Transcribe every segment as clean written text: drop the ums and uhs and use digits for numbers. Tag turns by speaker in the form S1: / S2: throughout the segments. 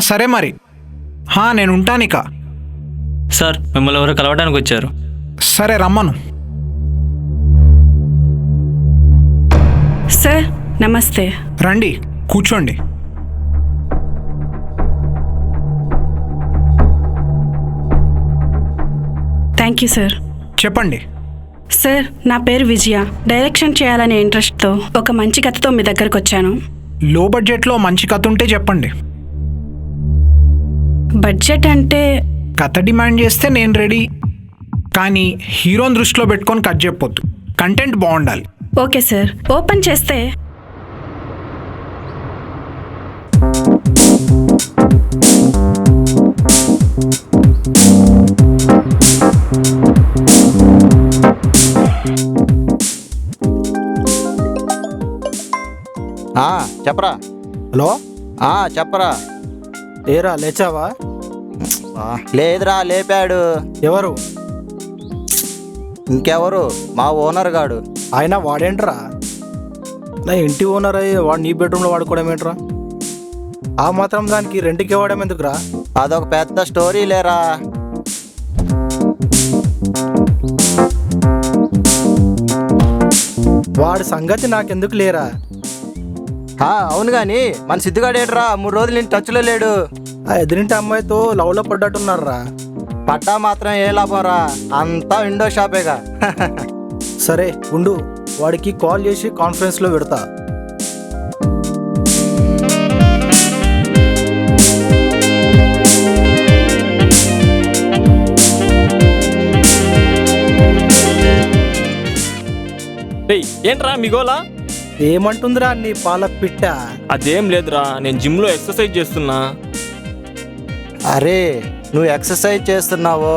S1: సరే మరి. నేను ఉంటానిక.
S2: సార్ మిమ్మల్ని ఎవరు కలవడానికి వచ్చారు.
S1: సరే రమ్మను.
S3: సార్ నమస్తే.
S1: రండి కూర్చోండి.
S3: Thank you sir.
S1: చెప్పండి.
S3: సార్ నా పేరు విజయ. డైరెక్షన్ చేయాలనే ఇంట్రెస్ట్తో ఒక మంచి కథతో మీ దగ్గరకు వచ్చాను.
S1: లో బడ్జెట్లో మంచి కథ ఉంటే చెప్పండి.
S3: బడ్జెట్ అంటే
S1: కథ డిమాండ్ చేస్తే నేను రెడీ, కానీ హీరోని దృష్టిలో పెట్టుకొని కథ చెప్పొద్దు. కంటెంట్ బాగుండాలి.
S3: Okay sir. ఓపెన్ చేస్తే
S4: చెప్పరా.
S5: హలో,
S4: చెప్పరా.
S5: ఏరా లేచావా?
S4: లేదురా, లేపాడు.
S5: ఎవరు?
S4: ఇంకెవరు, మా ఓనర్ గాడు.
S5: ఆయన వాడేంట్రా? నా ఇంటి ఓనర్ అయ్యి వాడు నీ బెడ్రూమ్లో వాడుకోవడం ఏంట్రా? ఆ మాత్రం దానికి రెంట్కి ఇవ్వడం ఎందుకురా?
S4: అదొక పెద్ద స్టోరీ లేరా.
S5: వాడి సంగతి నాకెందుకు లేరా?
S4: అవును కానీ మన సిద్ధిగాడేట్రా 3 రోజులు నేను టచ్లో లేడు.
S5: ఆ ఎదురింటి అమ్మాయితో లవ్లో పడ్డట్టున్నారా?
S4: పడ్డా మాత్రం ఏ లాభం రా, అంతా విండో షాపేగా.
S5: సరే ఉండు, వాడికి కాల్ చేసి కాన్ఫరెన్స్లో పెడతా.
S6: ఏంట్రా మీ గోలా?
S5: ఏమంటుందిరా నీ పాల పిట్ట?
S6: అదేం లేదురా, నేను జిమ్లో ఎక్సర్సైజ్ చేస్తున్నా.
S4: అరే నువ్వు ఎక్సర్సైజ్ చేస్తున్నావో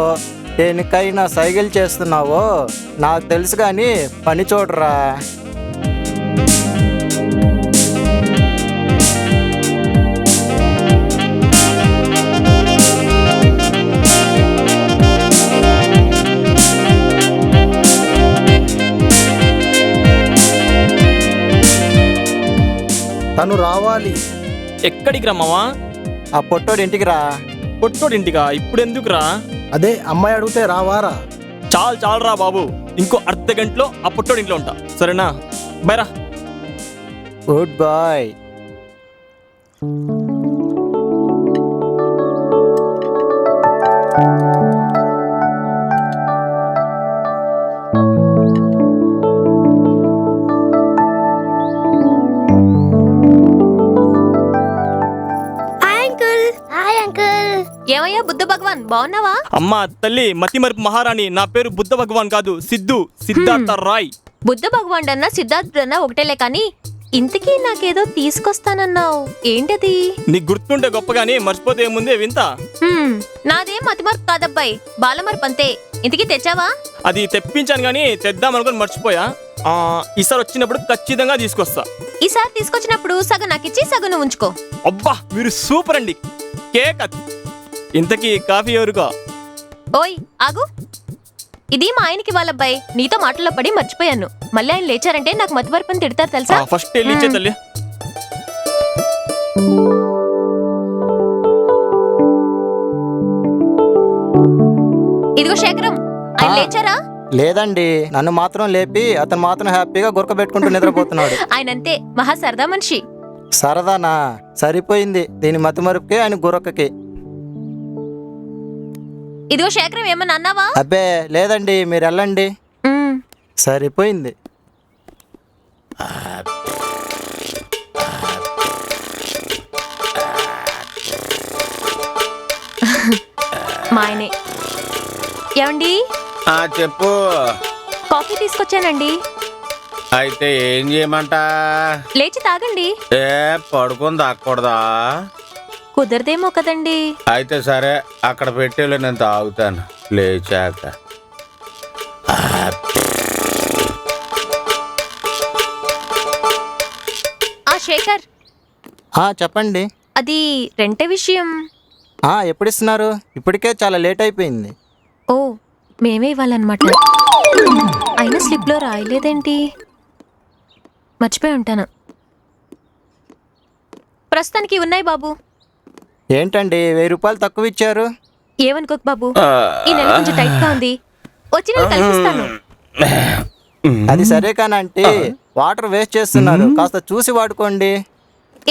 S4: దేనికైనా సైకిల్ చేస్తున్నావో నాకు తెలుసు, కానీ పని చూడరా.
S5: తను రావాలి.
S6: ఎక్కడికి రమ్మవా?
S4: ఆ పొట్టోడి ఇంటికి రా.
S6: పొట్టోడింటికా? ఇప్పుడు ఎందుకురా?
S5: అదే అమ్మాయి అడిగితే రావారా?
S6: చాలరా బాబు, ఇంకో అర్ధ గంటలో ఆ పొట్టోడింట్లో ఉంటా, సరేనా? బైరా.
S4: Good boy.
S7: ఏమయ్యా బుద్ధ భగవాన్, బాగున్నావా?
S6: అమ్మా తల్లి మతి మరుపు మహారాణి, నా పేరు బుద్ధ భగవాన్ కాదు, సిద్ధార్థ రాయ్.
S7: బుద్ధ భగవాన్ అన్నా సిద్ధార్థుడన్నా ఒకటేలే, కానీ ఇంతకీ నాకేదో తీసుకొస్తానన్నావు, ఏంటది?
S6: నీకు గుర్తుంటే గొప్పగాని మర్చిపోతే ఏముందే వింత.
S7: నాదేం మతి మరుపు కాదబ్బాయి, బాలమరుపు అంతే. ఇంతకీ తెచ్చావా?
S6: అది తెప్పించాను గానీ తెద్దామనుకుని మర్చిపోయా. ఈసారి వచ్చినప్పుడు ఖచ్చితంగా తీసుకొస్తా.
S7: ఈసారి తీసుకొచ్చినప్పుడు సగం నాకిచ్చి సగం నువ్వు ఉంచుకో.
S6: అబ్బా మీరు సూపర్ అండి. కేక్. ఇంతకీ కాఫీ ఎవరుగా?
S7: ఓయ్ ఆగు, ఇది మా ఆయనకి వాళ్ళబ్బాయి. నీతో మాటల్లో పడి మర్చిపోయాను. మళ్ళీ ఆయన లేచారంటే నాకు మతిమరుపుని తిడతారు తెలుసా?
S6: ఫస్ట్ వెళ్ళిచ్చే తల్లి.
S7: ఇదిగో శేఖరం, ఆయన లేచారా?
S4: లేదండి, నన్ను మాత్రం లేపి అతను మాత్రం హ్యాపీగా గురక పెట్టుకుంటూ నిద్రపోతున్నాడు.
S7: ఆయనంతే మహా సరదా మనిషి.
S4: సరదానా? సరిపోయింది, దీని మతి మరుపుకి ఆయన గురకకి.
S7: ఇదిగో శేఖరం, ఏమన్నా అన్నావా?
S4: అబ్బే లేదండి, మీరు వెళ్ళండి. సరిపోయింది.
S7: మా ఆయనే. ఏమండి?
S8: చెప్పు.
S7: కాఫీ తీసుకొచ్చానండి.
S8: అయితే ఏం చేయమంట?
S7: లేచి తాగండి.
S8: పడుకొని తాగకూడదా?
S7: కుదరదేమో కదండి.
S8: అయితే సరే, అక్కడ పెట్టేలో నేను తాగుతాను లేచాక.
S7: శేఖర్,
S4: చెప్పండి.
S7: అది రెంటే విషయం.
S4: ఎప్పుడు ఇస్తున్నారు? ఇప్పటికే చాలా లేట్ అయిపోయింది.
S7: ఓ, మేమే ఇవ్వాలన్నమాట. అయినా స్లిప్లో రాయలేదేంటి? మర్చిపోయి ఉంటాను. ప్రస్తుతానికి ఉన్నాయి బాబు.
S4: ఏంటండి 1000 రూపాయలు తక్కువ ఇచ్చారు?
S7: ఏమనుకోకు బాబు, ఈ నెల కొంచెం టైట్ గా ఉంది, వచ్చి నేను కల్పిస్తాను.
S4: అది సరే కానంటే వాటర్ వేస్ట్ చేస్తున్నారు, కాస్త చూసి వాడుకోండి.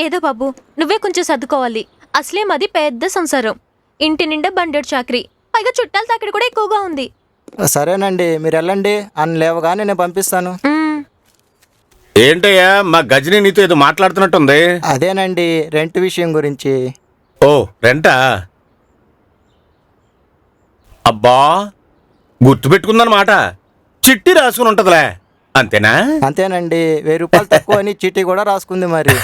S7: ఏదో బాబు, నువ్వే కొంచెం సర్దుకోవాలి. అసలే మాది పెద్ద సంసారం, ఇంటి నిండా బండెడు చాకరీ, పైగా చుట్టాల తాకిడి కూడా ఎక్కువగా ఉంది.
S4: సరేనండి, మీరు వెళ్ళండి. అన్న లేవగానే నేను పంపిస్తాను.
S8: ఏంటయ్యా మా గజని నీతో ఏదో మాట్లాడుతున్నట్టుంది.
S4: అదేనండి, రెంట్ విషయం గురించి.
S8: ఓ రెంటా? అబ్బా గుర్తుపెట్టుకుందన్నమాట. చిట్టి రాసుకుని ఉంటదిలే, అంతేనా?
S4: అంతేనండి, 1000 రూపాయలు తక్కువ అని చీటీ కూడా రాసుకుంది మరి.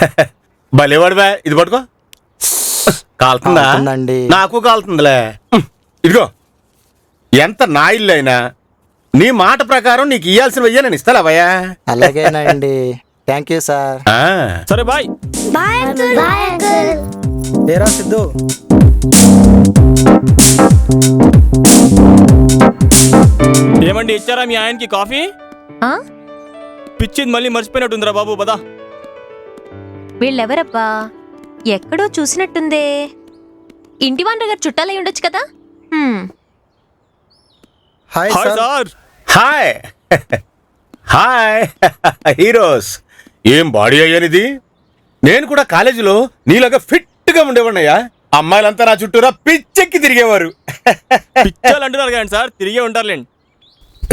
S8: భలేవాడివా, ఇది పట్టుకో. కాలుతుందా?
S4: కాలుతుందండి.
S8: నాకు కాలుతుందిలే. ఇదిగో, ఎంత నా ఇల్లు అయినా నీ మాట ప్రకారం నీకు ఇయ్యాల్సినవయ్యా నేను ఇస్తాలేవయ్యా.
S4: అలాగేనండి, థ్యాంక్ యూ సార్.
S6: సరే బాయ్.
S5: ఏరా సిద్ధు,
S6: ఏమండి, ఇచ్చారా మీ ఆయనకి కాఫీ?
S7: ఆ?
S6: పిచ్చింది మళ్ళీ మర్చిపోయినట్టుందిరా బాబు, పదా.
S7: వీళ్ళెవరబ్బా, ఎక్కడో చూసినట్టుందే. ఇంటి వాండ్ర గారు చుట్టాలై ఉండొచ్చు కదా.
S5: Hi
S6: hi
S5: sir.
S6: Sir.
S8: Hi hi heroes. ఏం బాడీ అయ్యానిది. నేను కూడా కాలేజీలో నీలాగా ఫిట్ గా ఉండేవాడినయ్యా. అమ్మాయిలంతా నా చుట్టూరా పిచ్చెక్కి తిరిగేవారు.
S6: పిచ్చాలు అంటున్నారు కానీ సార్, తిరిగే ఉంటారులేండి.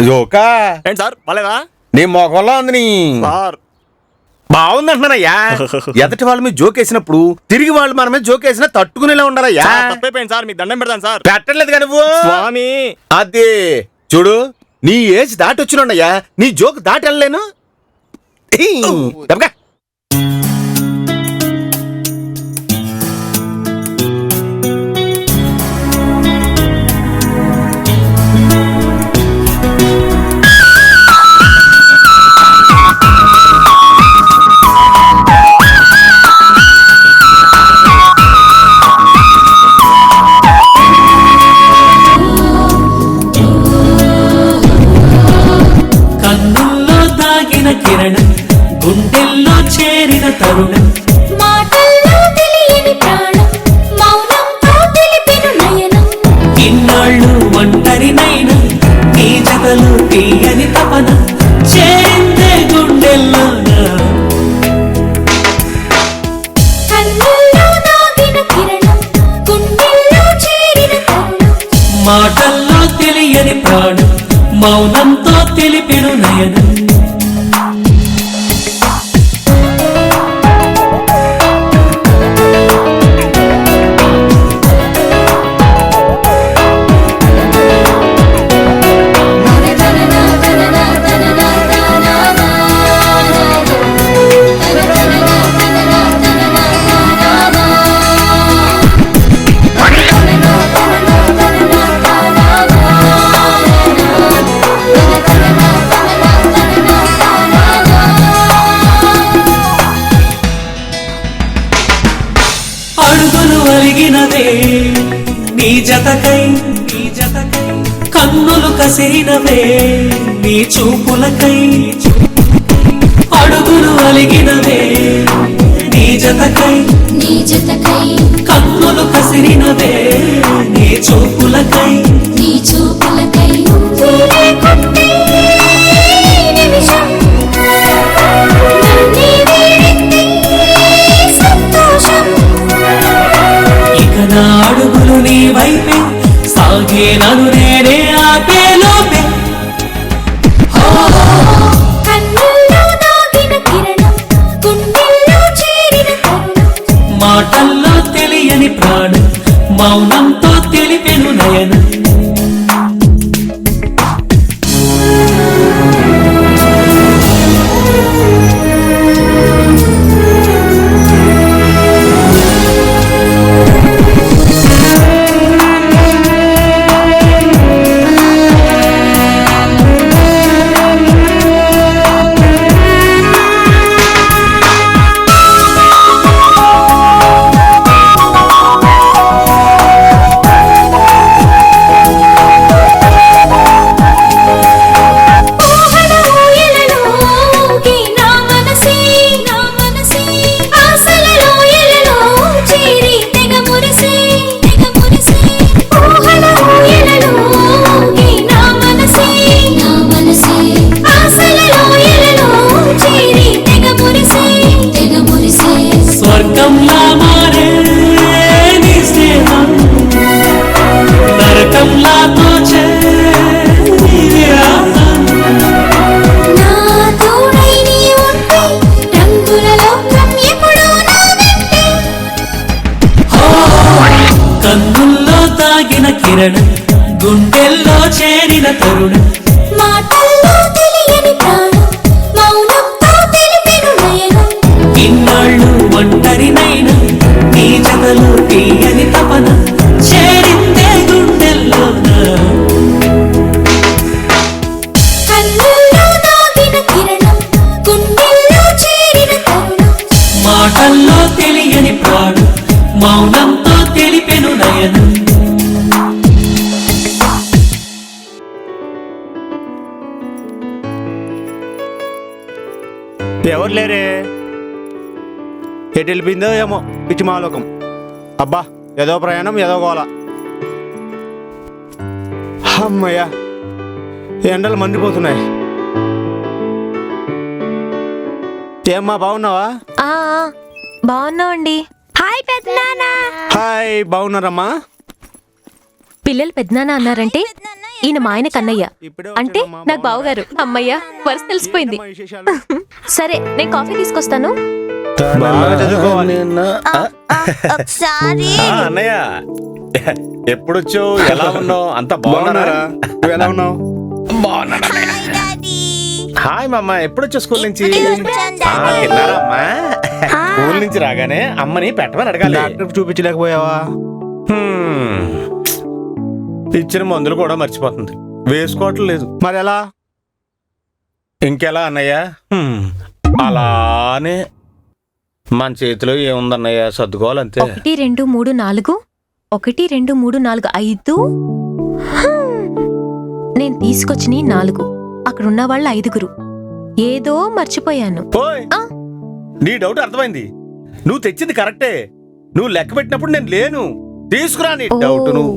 S8: జోకా
S6: ఏంటి సార్, పలేదా?
S8: నీ మొఖంలో ఉంది నీ.
S6: సార్
S8: బాగుందంటున్నానయ్యా. ఎదటి వాళ్ళ మీద జోకేసినప్పుడు తిరిగి వాళ్ళు మన మీద జోకేసినా తట్టుకునేలా ఉండాలయ్యా.
S6: తప్పైపోయింది సార్, మీకు దండం పెడతాను సార్.
S8: పెట్టలేదు కదా నువ్వు.
S6: స్వామి,
S8: అదే చూడు, నీ ఏజ్ దాటి వచ్చినయ్యా, నీ జోక్ దాటి వెళ్ళలేను. తప్పకా.
S9: కన్నుల్లో దాగిన కిరణం, గుండెల్లో చేరిన తరుణం,
S10: మాటల్లో తెలియని ప్రాణం, మౌనంతో తెలిపిన నయనం.
S9: ఇన్నాళ్ళు ఒంటరినైనా నీ జతలు తీయని తపన, చేరిందే గుండెల్లోనా.
S10: కన్నుల్లో దాగిన కిరణం, గుండెల్లో చేరిన తరుణం.
S9: మాటల్లో తెలియని ప్రాణం, మౌనంతో తెలిపెను నయనం. అడుగులు అలిగినవే నీ జతకై, కన్నులు కసిరినవే నీ చూపులకై. అడుగులు అలిగినవే నీ జతకై,
S10: నీ జతకై,
S9: కన్నులు కసిరినవే నీ చూపులకై.
S10: నీ చూపులకై. నువ్వే లేకుంటే ఈ నిమిషం నన్నే వీడింది సంతోషం.
S9: ఇక నా అడుగులు నీ వైపే సాగే, నన్ను నేనే ఆపే లోపే.
S10: కన్నుల్లో దాగిన కిరణం, గుండెల్లో చేరిన తరుణం.
S9: మాటల్లో తెలియని ప్రాణం, మౌనంతో తెలిపెను నయనం. కిరణం గుండెల్లో చేరిన తరుణం
S10: మాటల్లో తెలియని ప్రాణం మౌనంతో తెలిపెను నయనం
S9: ఇన్నాళ్ళు ఒంటరినైనా నీ జతలో తీయని తపన చేరిందే గుండెల్లోనా
S10: కన్నుల్లో దాగిన కిరణం గుండెల్లో చేరిన తరుణం
S9: మాటల్లో తెలియని ప్రాణం మౌనంతో తెలిపెను నయనం
S11: ఎవరు లేరే ఎటు వెళ్ళిపోయిందో ఏమో పిచ్చి మాలోకం. అబ్బా ఏదో ప్రయాణం ఏదో గోల. అమ్మయ్యా ఎండలు మండిపోతున్నాయి. ఏమ్మా బాగున్నావా?
S7: బాగున్నావండి. హాయ్ పెద్దనాన్న.
S11: హాయ్ బాగున్నారమ్మా?
S7: పిల్లలు పెద్దనాన్న అన్నారంటే ఈయన మా ఆయన కన్నయ్య అంటే నాకు బావగారు. అమ్మయ్య వరుస తెలిసిపోయింది. సరే నేను కాఫీ తీసుకొస్తాను.
S11: బాగా చదువుకోవాలి.
S8: అన్నయ్య ఎప్పుడొచ్చో ఎలా ఉన్నావు? అంత బాగున్నారా?
S11: నువ్వు ఎలా ఉన్నావు?
S8: బాగున్నాను హాయ్ మామ. ఎప్పుడొచ్చా స్కూల్ నుంచి? తిన్నారా అమ్మా? స్కూల్ నుంచి రాగానే అమ్మని పెట్టమని అడగాలి.
S11: డాక్టర్ చూపించలేకపోయావా?
S8: ఇచ్చిన మందులు కూడా మర్చిపోతుంది, వేసుకోవటం లేదు.
S11: మరి ఎలా?
S8: ఇంకెలా అన్నయ్య? అలానే మన చేతిలో ఏముందన్నయ్య, సర్దుకోవాలంతే.
S7: 1 2 3 4 1 2 3 4 5. నేను తీసుకొచ్చిన 4, అక్కడున్న వాళ్ళు 5. ఏదో మర్చిపోయాను.
S8: ఓయ్ నీ డౌట్ అర్థమైంది. నువ్వు తెచ్చింది కరెక్టే. నువ్వు లెక్క పెట్టినప్పుడు నేను లేను. తీసుకురా నీ డౌట్. నువ్వు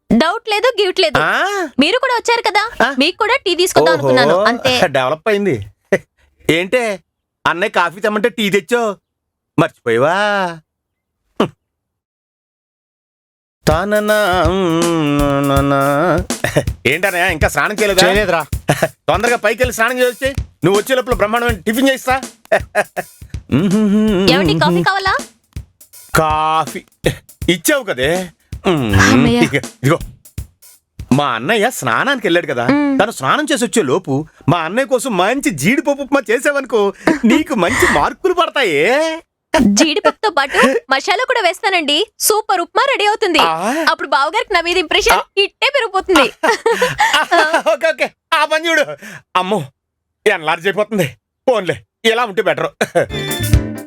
S7: డౌట్ లేదు గిఫ్ట్ లేదు. మీరు కూడా వచ్చారు కదా, మీకు కూడా టీ తీసుకుందాం అనుకున్నాను అంతే.
S8: డెవలప్ అయింది. ఏంటే అన్నయ్య కాఫీ తెమ్మంటే టీ తెచ్చో మర్చిపోయావా? ఏంటన్నయ్య ఇంకా స్నానం చేయలేదురా? తొందరగా పైకి వెళ్ళి స్నానం చేయొచ్చి. నువ్వు వచ్చే లోపల బ్రహ్మాండమైన టిఫిన్ చేస్తా.
S7: ఏమండి కాఫీ కావాలా?
S8: కాఫీ ఇచ్చావు కదే. ఇదిగో మా అన్నయ్య స్నానానికి వెళ్ళాడు కదా, తను స్నానం చేసి వచ్చే లోపు మా అన్నయ్య కోసం మంచి జీడిపప్పు ఉప్మా చేసావనుకో, నీకు మంచి మార్కులు పడతాయే.
S7: జీడిపప్పుతో పాటు మసాలా కూడా వేస్తానండి. సూపర్ ఉప్మా రెడీ అవుతుంది. అప్పుడు బావగారికి నా మీద ఇంప్రెషన్ ఇట్టే పెరిగిపోతుంది.
S8: ఓకే ఓకే ఆ పని చూడు. అమ్మో ఎన్లార్జ్ అయిపోతుంది. ఫోన్లే ఇలా ఉంటే బెటర్.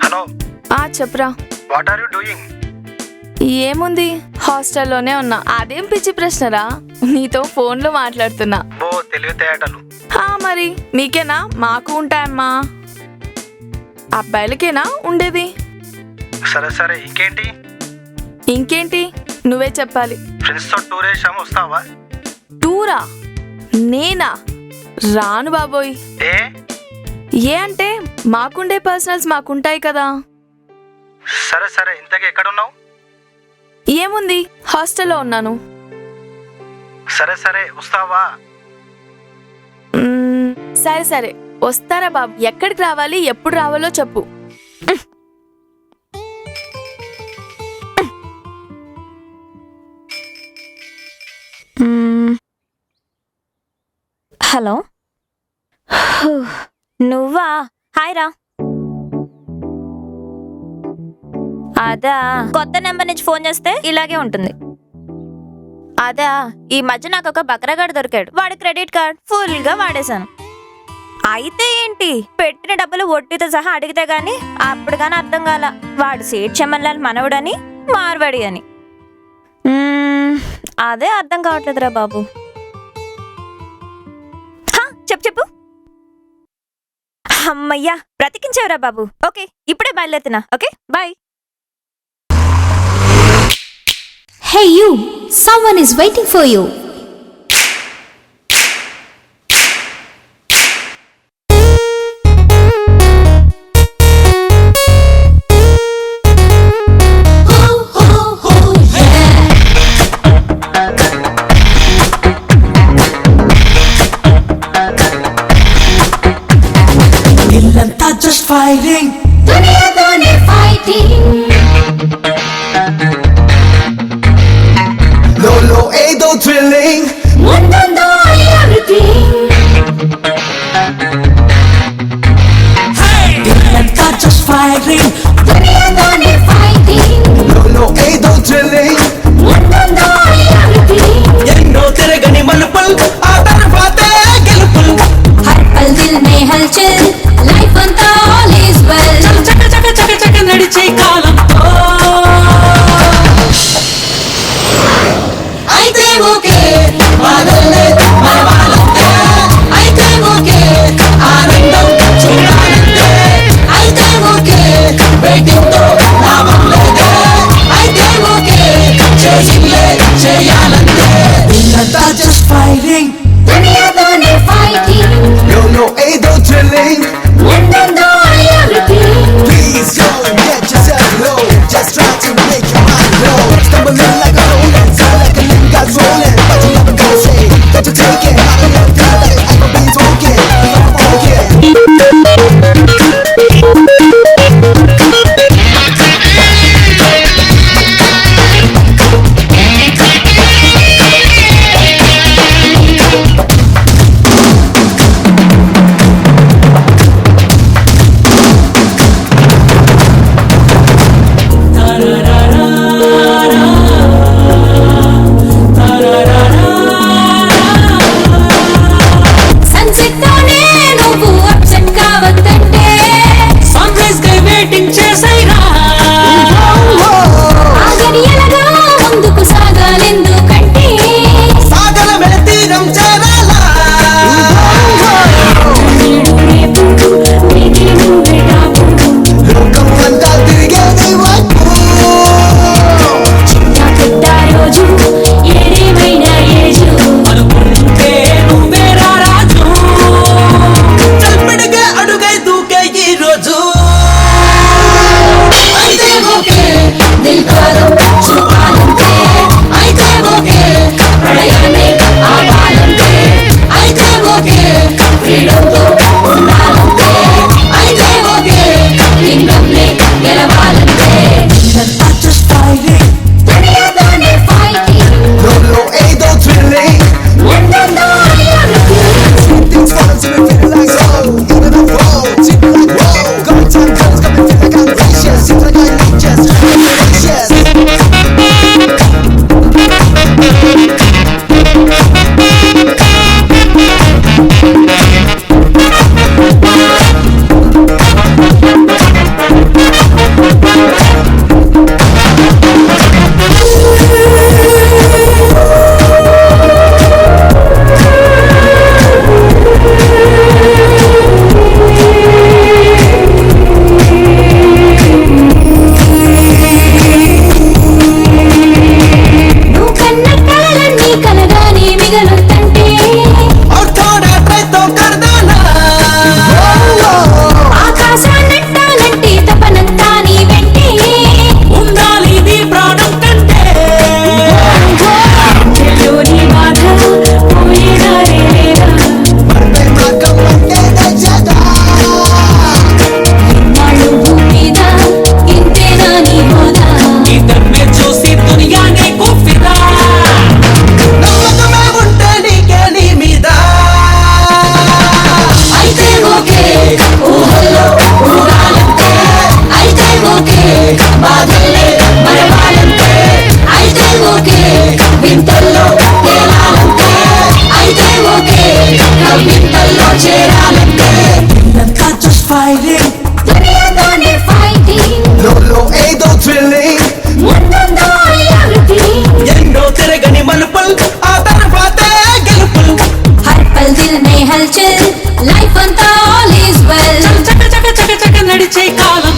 S12: హలో
S13: చెప్పరా.
S12: What are you doing?
S13: ఏముంది, హాస్టల్లోనే ఉన్నా. అదేం పిచ్చి ప్రశ్నరా, నీతో ఫోన్లో మాట్లాడుతున్నా.
S12: ఓ తెలివితేటలు.
S13: మరి మీకేనా? మాకు ఉంటాయమ్మా. అబ్బాయిలకేనా ఉండేది?
S12: సరే సరే ఇంకేంటి?
S13: ఇంకేంటి నువ్వే చెప్పాలి.
S12: ఫ్రెండ్స్ తో టూర్ వేసాము, వస్తావా?
S13: టూరా? నేనా? రాను బాబోయ్. ఏ అంటే మాకుండే పర్సనల్స్ మాకుంటాయి కదా.
S12: సరే సరే ఇంతకీ ఎక్కడున్నావు?
S13: ఏముంది, హాస్టల్లో ఉన్నాను.
S12: సరే సరే వస్తావా?
S13: సరే సరే వస్తారా బాబు. ఎక్కడికి రావాలి, ఎప్పుడు రావాలో చెప్పు.
S7: హలో నువ్వా? హాయ్ రా. అదా కొత్త నెంబర్ నుంచి ఫోన్ చేస్తే ఇలాగే ఉంటుంది. అదా ఈ మధ్య నాకు ఒక బక్రాగాడు దొరికాడు. వాడి క్రెడిట్ కార్డ్ ఫుల్ గా వాడేశాను. అయితే ఏంటి, పెట్టిన డబ్బులు వడ్డీతో సహా అడిగితే గాని అప్పుడు గాని అర్థం కాల వాడు సేట్ చెమ్మల్లాల్ మనవడని మార్వాడి అని. అదే అర్థం కావట్లేదురా బాబు. చెప్పు చెప్పు. అమ్మయ్యా బ్రతికించావురా బాబు. ఓకే ఇప్పుడే బయలుదేరుతున్నా. Okay bye.
S10: Hey you, someone is waiting for you.
S9: ఇల్లంతా జస్ట్ ఫైరింగ్,
S10: దునియాతోనే ఫైటింగ్.
S9: thrilling. దిల్లంతా just firing. లోలో ఏదో thrilling. ఎన్నో తిరగని మలుపులు ఆ తర్వాతే గెలుపులు.
S10: हर पल दिल में हलचल life Anta all is well
S9: చక చక చక చక నడిచే కాలం అయితే ఓకే బాధలే మన వాళ్ళంతే అయితే ఓకే ఆనందం చూడాలంతే అయితే ఓకే వెయిటింగ్ తో లాభం లేదే అయితే ఓకే చేసిందే చేయాలంతే దిల్లంతా just fighting
S10: दुनियातोने fighting
S9: లోలో ఏదో thrilling Please don't get yourself low. Just try to make your mind blow. Stumbling like a rolling, sound like a nigga got rolling. But you never gonna say that you take it. I don't know feel like I could be talking.
S10: Sunset तोने నువ్వు upset కావద్దంటే
S9: Sunrise కై waiting చేసైరా
S10: ఆగని ఎలాగా ముందుకు సాగాలెందుకంటే
S9: సాగల తీరం చేరాలా లోకం అంతా తిరిగేది వైపు
S10: చిన్న పెద్ద రోజు ఏదేమైనా ఏజు
S9: అనుకుంటే నువ్వేరా రాజు చల్పడిగా అడుగై దూకే ఈ రోజు అయితే ఓకే
S10: దిల్ కాదు చూపాలంటే
S9: అయితే ఓకే
S10: ప్రళయాన్ని ఆపాలంటే
S9: అయితే ఓకే
S10: ఫ్రీడమ్తో ఉండాలంటే
S9: అయితే ఓకే
S10: కింగ్డమ్ని గెలవాలంటే
S9: ఇదంతా just fighting
S10: దునియాతోనే fighting
S9: లోలో ఏదో thrilling
S10: ముందుందో reality
S9: Things falling to me feeling like so even a roll seem like whoa Going time comes got me feel like I'm gracious seems like I need just gracious
S10: నువ్వు కన్న కలలన్నీ కలగానే మిగలుతంటే
S9: और थोड़ा try तो कर दो ना
S10: ఆకాశాన్నెట్టాలంటే తపనంతా నీ వెంటే
S9: ఉండాలి నీ ప్రాణం కంటే
S10: చెల్లోని బాధ పోయేదారే లేదా
S9: పర్వే మార్గం అంటే దయచేదా
S10: ఇన్నాళ్ళు భూమి మీద ఇంతేనా నీ హోదా
S9: ఇద్దరినే చూసి దునియా నీకు ఫిదా నమ్మకమే ఉంటే నీకే నీ మీద
S10: అయితే ఓకే ఊహల్లో ఊగాలంటే అయితే ఓకే బాధల్లే మరవాలంటే అయితే ఓకే వింతల్లో తేలాలంటే అయితే ఓకే కవింతల్లో చేరాలంటే
S9: ఇదంతా just fighting
S10: దునియాతోనే fighting
S9: లోలో ఏదో thrilling
S10: ముందుందో reality
S9: ఎన్నో తిరగని మలుపులు ఆ తర్వాతే గెలుపులు
S10: हर पल दिल में हलचल life Anta all is well
S9: చక చక చక చక నడిచే కాలం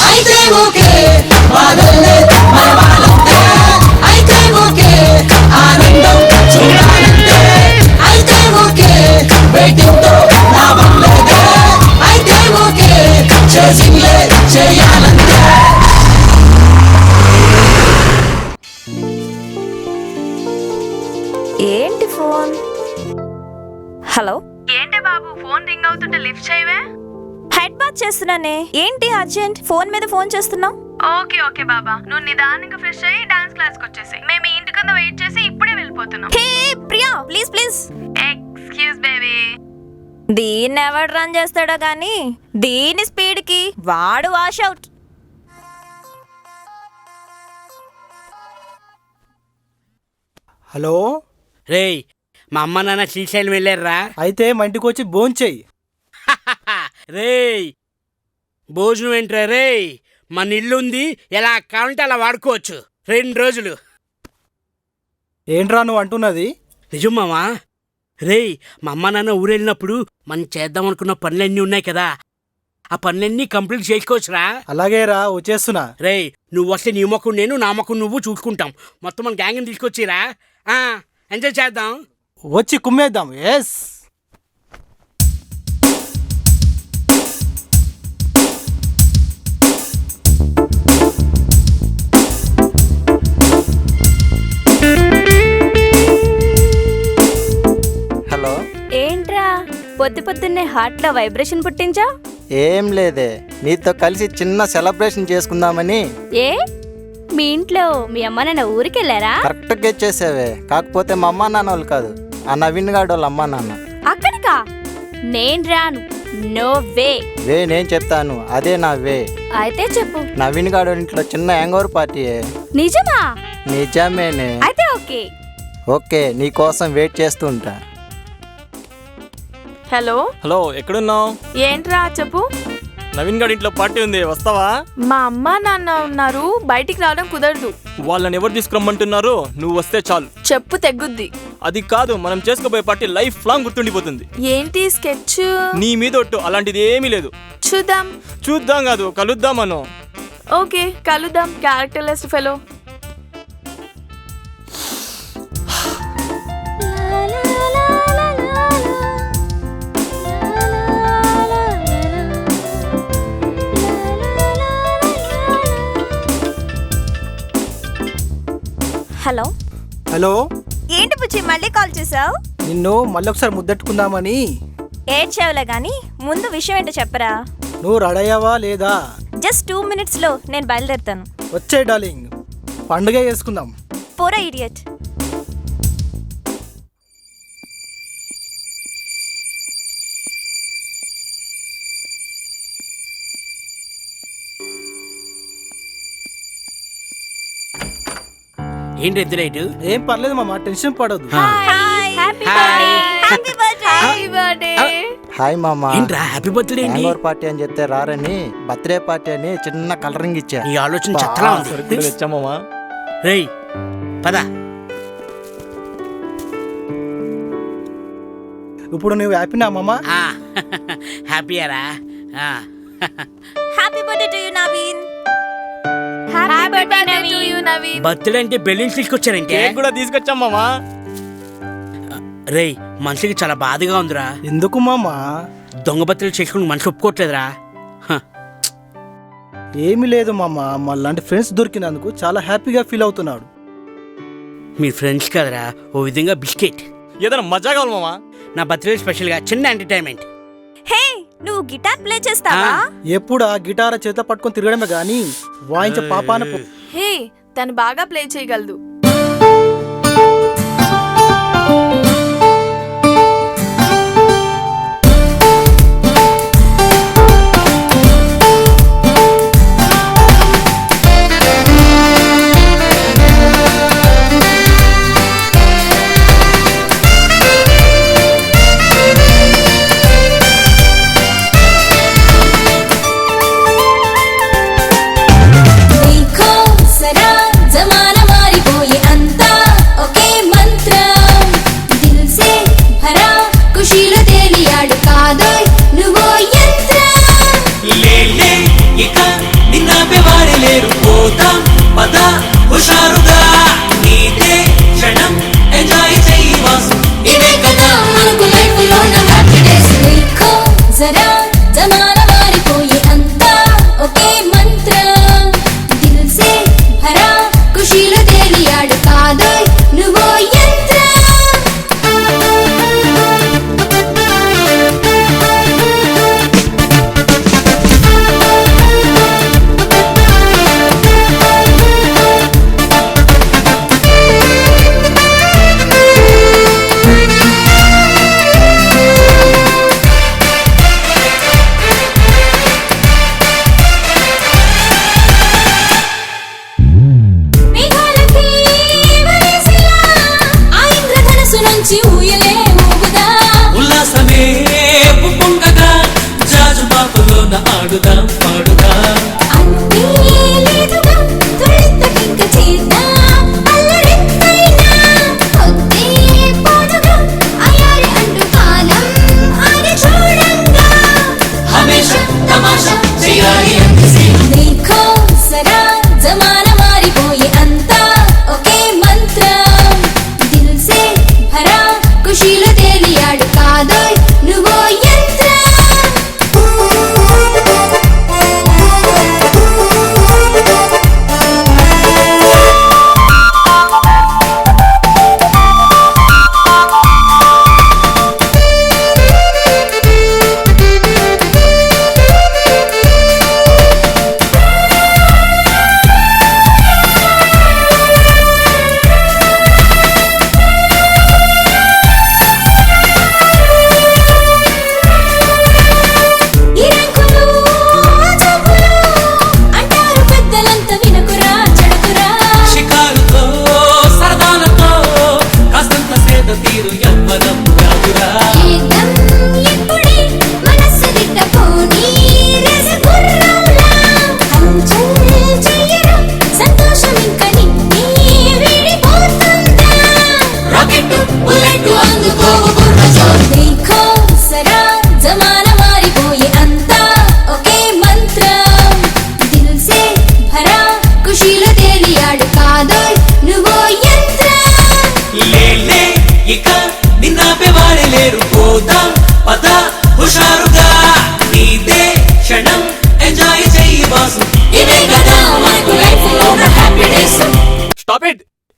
S9: అయితే ఓకే బాధలే మన వాళ్ళంతే అయితే ఓకే ఆనందం చూడాలంతే అయితే ఓకే వెయిటింగ్ తో లాభం లేదే అయితే ఓకే చేసిందే చేయాలంతే
S7: ఏంటి ఫోన్? హలో
S13: ఏంటే బాబు ఫోన్ రింగ్ అవుతుంటే లిఫ్ట్ చేయవే
S7: హెడ్ బాత్ చేస్తున్నానే. ఏంటి అర్జెంట్? ఫోన్ మీద ఫోన్ చేస్తున్నావు?
S13: ఓకే ఓకే బాబా, నువ్వు నిదానంగా ఫ్రెష్ అయ్యి డాన్స్ క్లాస్ కి వచ్చేసాయి. మేము ఈ ఇంటి కింద వెయిట్ చేసి ఇప్పుడే వెళ్ళిపోతున్నాం.
S7: Hey Priya, please please.
S13: Excuse baby.
S7: దీన్ని ఎవడు రన్ చేస్తాడో గానీ దీని స్పీడ్ కి వాడు వాష్ అవుట్.
S5: హలో
S14: రేయ్, మా అమ్మ నాన్న శ్రీశైలం వెళ్ళారా?
S5: అయితే మా ఇంటికి వచ్చి భోంచెయ్యి.
S14: రేయ్, భోజనం ఏంట్రా రేయ్? మన ఇల్లుంది, ఎలా కావాలంటే అలా వాడుకోవచ్చు 2 రోజులు.
S5: ఏంట్రా నువ్వు అంటున్నది?
S14: నిజం మామా. రేయ్, మా అమ్మ నాన్న ఊరు వెళ్ళినప్పుడు మనం చేద్దాం అనుకున్న పనులన్నీ ఉన్నాయి కదా, ఆ పనులన్నీ కంప్లీట్ చేసుకోవచ్చురా.
S5: అలాగే రా, వచ్చేస్తున్నా.
S14: రేయ్, నువ్వు వస్తే నీ మొక్కను నేను, నా మొక్కను నువ్వు చూసుకుంటాం. మొత్తం మన గ్యాంగ్ని తీసుకొచ్చిరా, ఎంజాయ్ చేద్దాం.
S5: వచ్చి కుమ్మేద్దాం. ఎస్.
S4: హలో.
S7: ఏంట్రా పొద్దున్నే హార్ట్ లో వైబ్రేషన్ పుట్టించా?
S4: ఏం లేదే, నీతో కలిసి చిన్న సెలబ్రేషన్ చేసుకుందామని.
S7: ఏ మీ ఇంట్లో మీ అమ్మ నాన్న ఊరికెళ్ళారా?
S4: కరెక్ట్ గా చేసావే. కాకపోతే మా అమ్మా నాన్న వాళ్ళు కాదు, ఆ నవీన్ గాడు వాళ్ళ అమ్మా నాన్న.
S7: అక్కడికా? నేను రాను. No way.
S4: వే నేను చెప్తాను, అదే నా వే.
S7: అయితే చెప్పు.
S4: నవీన్ గాడు ఇంట్లో చిన్న హ్యాంగ్ ఓవర్ పార్టీయే.
S7: నిజమా?
S4: నిజమేనే.
S7: అయితే ఓకే.
S4: ఓకే, నీ కోసం వెయిట్ చేస్తూ ఉంటా.
S13: హలో
S6: హలో, ఎక్కడున్నావు?
S13: ఏంట్రా చెప్పు.
S6: నవీన్ గారి ఇంట్లో పార్టీ ఉంది, వస్తావా?
S13: మా అమ్మ నాన్న ఉన్నారు, బయటికి రావడం కుదరదు.
S6: వాళ్ళని ఎవరు తీసుకురమ్మంటున్నారు? నువ్వు వస్తే చాలు.
S13: చెప్పు తెగ్గుద్ది.
S6: అది కాదు, మనం చేసుకోబోయే పార్టీ లైఫ్ లాంగ్ గుర్తుండిపోతుంది.
S13: ఏంటి స్కెచ్?
S6: నీ మీద ఒట్టు, అలాంటిది ఏమీ లేదు.
S13: చూద్దాం.
S6: చూద్దాం కాదు, కలుద్దాం మనం.
S13: ఓకే కలుద్దాం. Characterless fellow.
S7: హలో.
S5: హలో.
S7: ఏంటి బుజ్జి మళ్ళీ కాల్ చేసావు?
S5: నిన్ను మళ్ళీ ఒకసారి ముద్దెట్టుకుందామని.
S7: ఏడ్చావులే గానీ ముందు విషయం ఏంటో చెప్పరా.
S5: నువ్వు రెడీ అయ్యావా లేదా?
S7: జస్ట్ 2 minutes లో నేను బయలుదేరుతాను.
S5: వచ్చే డార్లింగ్, పండుగ చేసుకుందాం.
S7: పోరా ఇడియట్.
S14: ఏంటి ఎద్దులైటు?
S5: ఏం పర్లేదు మామ, టెన్షన్ పడదు.
S4: హాయ్ మామా.
S14: ఏంట్రా happy birthday?
S4: Hang over party అని చెప్తే రారని బర్త్డే పార్టీ అని చిన్న కలరింగ్ ఇచ్చా.
S14: ఈ ఆలోచన చెత్తలా ఉంది.
S6: తెచ్చామా?
S14: రేయ్ పద.
S5: ఇప్పుడు నువ్వు హ్యాపీనా మామా?
S14: హ్యాపీయారా?
S7: Happy birthday to you Naveen.
S14: Birthday అంటే బెలూన్స్ తీసుకొచ్చారంటే?
S6: కేక్ కూడా తీసుకొచ్చాం మామా.
S14: రేయ్, మనసుకి చాలా బాధగా ఉందిరా.
S5: ఎందుకు మామా?
S14: దొంగ బర్త్డే చేసుకుని మనసు ఒప్పుకోవట్లేదురా.
S5: ఏమీ లేదు మామా, మళ్ళాంటి ఫ్రెండ్స్ దొరికినందుకు చాలా హ్యాపీగా ఫీల్ అవుతున్నాడు.
S14: మీ ఫ్రెండ్స్ కదరా, ఓ విధంగా బిస్కెట్.
S6: ఏదైనా మజా కావాలి మామా.
S14: నా బర్త్డే స్పెషల్గా చిన్న ఎంటర్టైన్మెంట్.
S7: హే, నువ్వు గిటార్ ప్లే చేస్తావా?
S5: ఎప్పుడు ఆ గిటార్ చేత పట్టుకొని తిరగడమే గానీ వాయించే పాపాన.
S13: హే, తను బాగా ప్లే చేయగలదు.
S10: देखो सरा जमाना मारिपोये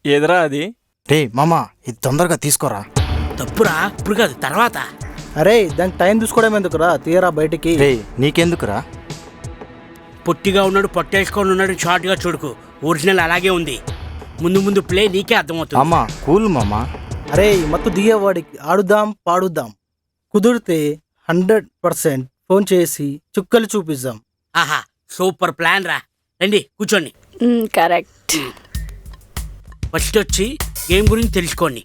S6: ఏదరా అది?
S4: రే మామ ఇది తొందరగా తీసుకోరా.
S14: తప్పురా, ఇప్పుడు కాదు తర్వాత.
S5: అరే దానికి టైం చూసుకోవడం ఎందుకురా, తీయరా బయటికి.
S4: రే నీకెందుకురా?
S14: పొట్టిగా ఉన్నాడు, పొట్టేసుకొని ఉన్నాడు, షార్ట్గా చూడుకు. ఒరిజినల్ అలాగే ఉంది. ముందు ముందు ప్లే నీకే అర్థమవుతుంది.
S4: మామ కూల్ మామ.
S5: అరే మత్తు దిగేవాడికి ఆడుదాం పాడుదాం, కుదిరితే 100% ఫోన్ చేసి చుక్కలు చూపిద్దాం.
S14: ఆహా, సూపర్ ప్లాన్ రా. రండి కూర్చోండి.
S3: కరెక్ట్.
S14: ఫస్ట్ వచ్చి గేమ్ గురించి తెలుసుకోండి.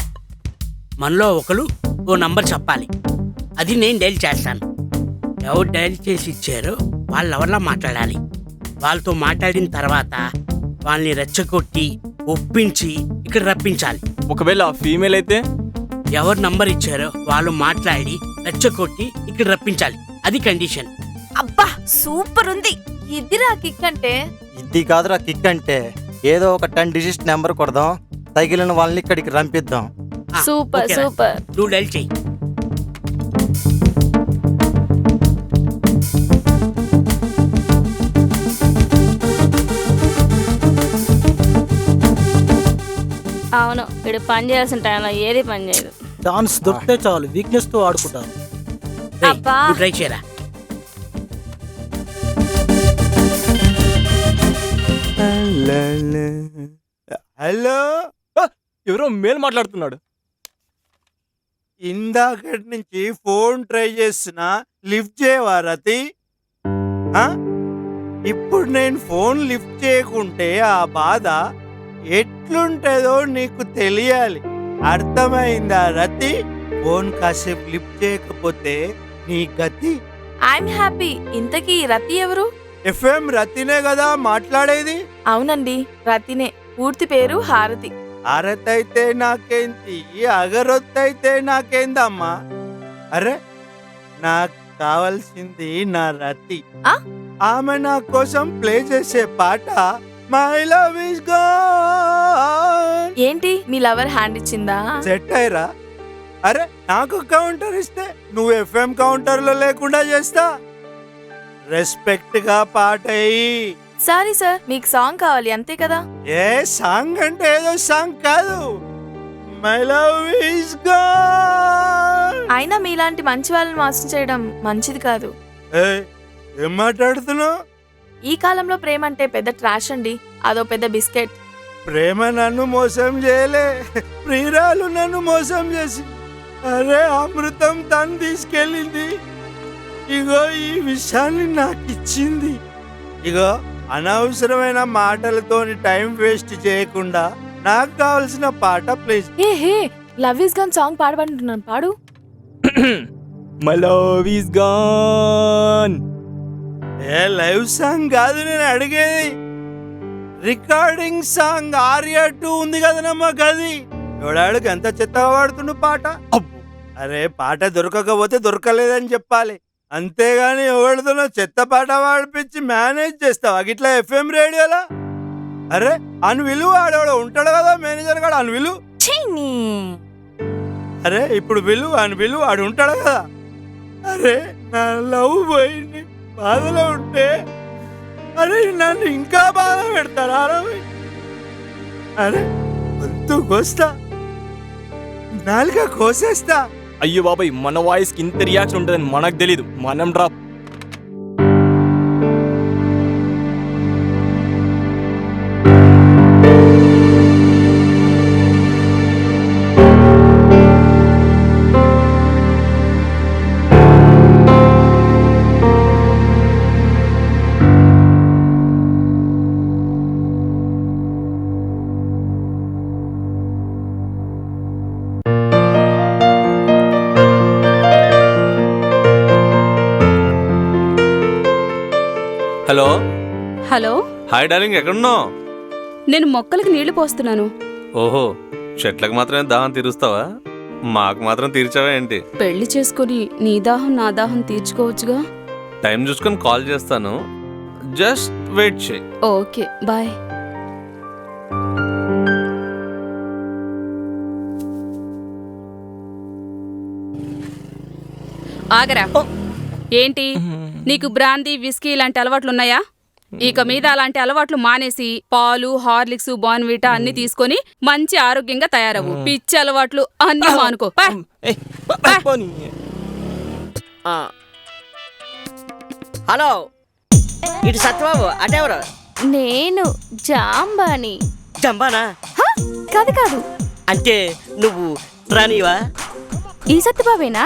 S14: మనలో ఒకరు ఓ నంబర్ చెప్పాలి, అది నేను డైల్ చేస్తాను. ఎవరు డైల్ చేసి ఇచ్చారో వాళ్ళు ఎవరిలా మాట్లాడాలి. వాళ్ళతో మాట్లాడిన తర్వాత వాళ్ళని రెచ్చగొట్టి ఒప్పించి ఇక్కడ రప్పించాలి.
S6: ఒకవేళ ఫీమేల్ అయితే
S14: ఎవరు నంబర్ ఇచ్చారో వాళ్ళు మాట్లాడి రెచ్చగొట్టి ఇక్కడ రప్పించాలి. అది కండిషన్.
S7: అబ్బా సూపర్ ఉంది. ఇదిరా కిక్ అంటే.
S4: ఇది కాదురా కిక్ అంటే, ఏదో ఒక 10 డిజిట్ నెంబర్ కొడదాం, తగిలిన వాళ్ళని ఇక్కడికి రంపిద్దాం.
S7: సూపర్
S14: ఓకేరా?
S7: సూపర్.
S14: నువ్వు డైల్ చెయ్యి.
S13: అవును, వీడు పని చేయాల్సిన టైంలో ఏది పని చేయదు.
S5: ఛాన్స్ దొరికితే చాలు వీక్నెస్ తో ఆడుకుంటారు.
S14: రేయ్,
S7: అబ్బా.
S14: నువ్వు ట్రై చేయరా.
S11: హలో,
S6: ఎవరో మేల్ మాట్లాడుతున్నాడు.
S11: ఇందాకటి నుంచి ఫోన్ ట్రై చేస్తున్నా, లిఫ్ట్ చేయవా రతి? ఆ? ఇప్పుడు నేను ఫోన్ లిఫ్ట్ చేయకుంటే ఆ బాధ ఎట్లుంటుందో నీకు తెలియాలి. అర్థమైందా రతి? ఫోన్ కాసేపు లిఫ్ట్ చేయకపోతే నీ గతి.
S13: I'm happy. ఇంతకీ రతి ఎవరు?
S11: ఎఫ్ఎం రతినే కదా మాట్లాడేది?
S13: అవునండి, రతినే. పూర్తి పేరు హారతి.
S11: హారతి అయితే నాకేంటి, అగరొత్తి అయితే నాకేందమ్మా? అరే నాకు కావాల్సింది నా రతి. ఆమె నా కోసం ప్లే చేసే పాట మై లవ్ ఇస్ గాన్.
S13: ఏంటి మీ లవర్ హ్యాండ్ ఇచ్చిందా?
S11: సెట్ అయ్యరా? అరే నాకు కౌంటర్ ఇస్తే నువ్వు ఎఫ్ఎం కౌంటర్ లో లేకుండా చేస్తా. రెస్పెక్ట్ గా పాట అయ్యి.
S13: సారీ సార్, మీకు సాంగ్ కావాలి అంతే కదా?
S11: ఏ సాంగ్ అంటే ఏదో సాంగ్ కాదు, మై లవ్ ఇస్ గాన్.
S13: అయినా మీలాంటి మంచి వాళ్ళని మోసం చేయడం మంచిది కాదు.
S11: ఏం మాట్లాడుతున్నావు?
S13: ఈ కాలంలో ప్రేమ అంటే పెద్ద ట్రాష్ అండి. అదో పెద్ద బిస్కెట్.
S11: ప్రేమ నన్ను మోసం చేయలే, ప్రియురాలు నన్ను మోసం చేసి. అరే అమృతం తను తీసుకెళ్ళింది. ఇగో ఈ విషయాన్ని నాకు ఇచ్చింది. ఇగో అనవసరమైన మాటలతోని టైం వేస్ట్ చేయకుండా నాకు కావాల్సిన పాట ప్లీజ్.
S13: ఏ hey, love is gone song పాడమంటున్నాను, పాడు.
S6: My love is gone.
S11: ఏ లైవ్ సాంగ్ కాదు నేను అడిగేది, రికార్డింగ్ సాంగ్. ఆర్యా 2 ఉంది కదనమ్మా గది. ఎవడాడు ఎంత చెత్తగా వాడుతుండు పాట. అరే పాట దొరకకపోతే దొరకలేదని చెప్పాలి, అంతేగాని ఎవరితోనో చెత్త పాట వాడిపించి మేనేజ్ చేస్తావా గిట్లా ఎఫ్ఎం రేడియోలా? అరే అని విలువ ఆడవాడు ఉంటాడు కదా మేనేజర్ గాడు, అని విలువ. అరే ఇప్పుడు విలువ అని విలువ ఆడు ఉంటాడు కదా. అరే నా లవ్ పోయింది, బాధలో ఉంటే అరే నన్ను ఇంకా బాధ పెడతారా? అరే గొంతు కోస్తా, నాలుక కోసేస్తా.
S6: అయ్యో బాబాయ్, మన వాయిస్ కి ఇంత రియాక్షన్ ఉంటుందని మనకు తెలీదు. మనం drop.
S15: Hello.
S3: Hello.
S15: Hi darling, ఎక్కడున్నావు?
S3: నేను మొక్కలకి నీళ్లు పోస్తున్నాను.
S15: ఓహో, చెట్లకు మాత్రమే దాహం తీరుస్తావా? మాకు మాత్రం తీర్చావా ఏంటి?
S3: పెళ్లి చేసుకుని నీ దాహం నా దాహం తీర్చుకోవచ్చుగా.
S15: టైం చూసుకొని కాల్ చేస్తాను, జస్ట్ వెయిట్ చేయి.
S3: Okay bye. ఆగరా. ఏంటి నీకు బ్రాందీ విస్కీ ఇలాంటి అలవాట్లున్నాయా?
S13: ఇక మీద అలాంటి అలవాట్లు మానేసి పాలు, హార్లిక్స్, బార్న్విటా అన్ని తీసుకొని మంచి ఆరోగ్యంగా తయారవు. పిచ్చి అలవాట్లు అన్ని మానుకో. పా.
S14: హలో, ఇటు సత్యబాబు, అటెవరు?
S16: నేను జాంబాని.
S14: జంబానా?
S16: కాదు కాదు.
S14: అంటే నువ్వు రానివా?
S16: ఈ సత్యబాబేనా?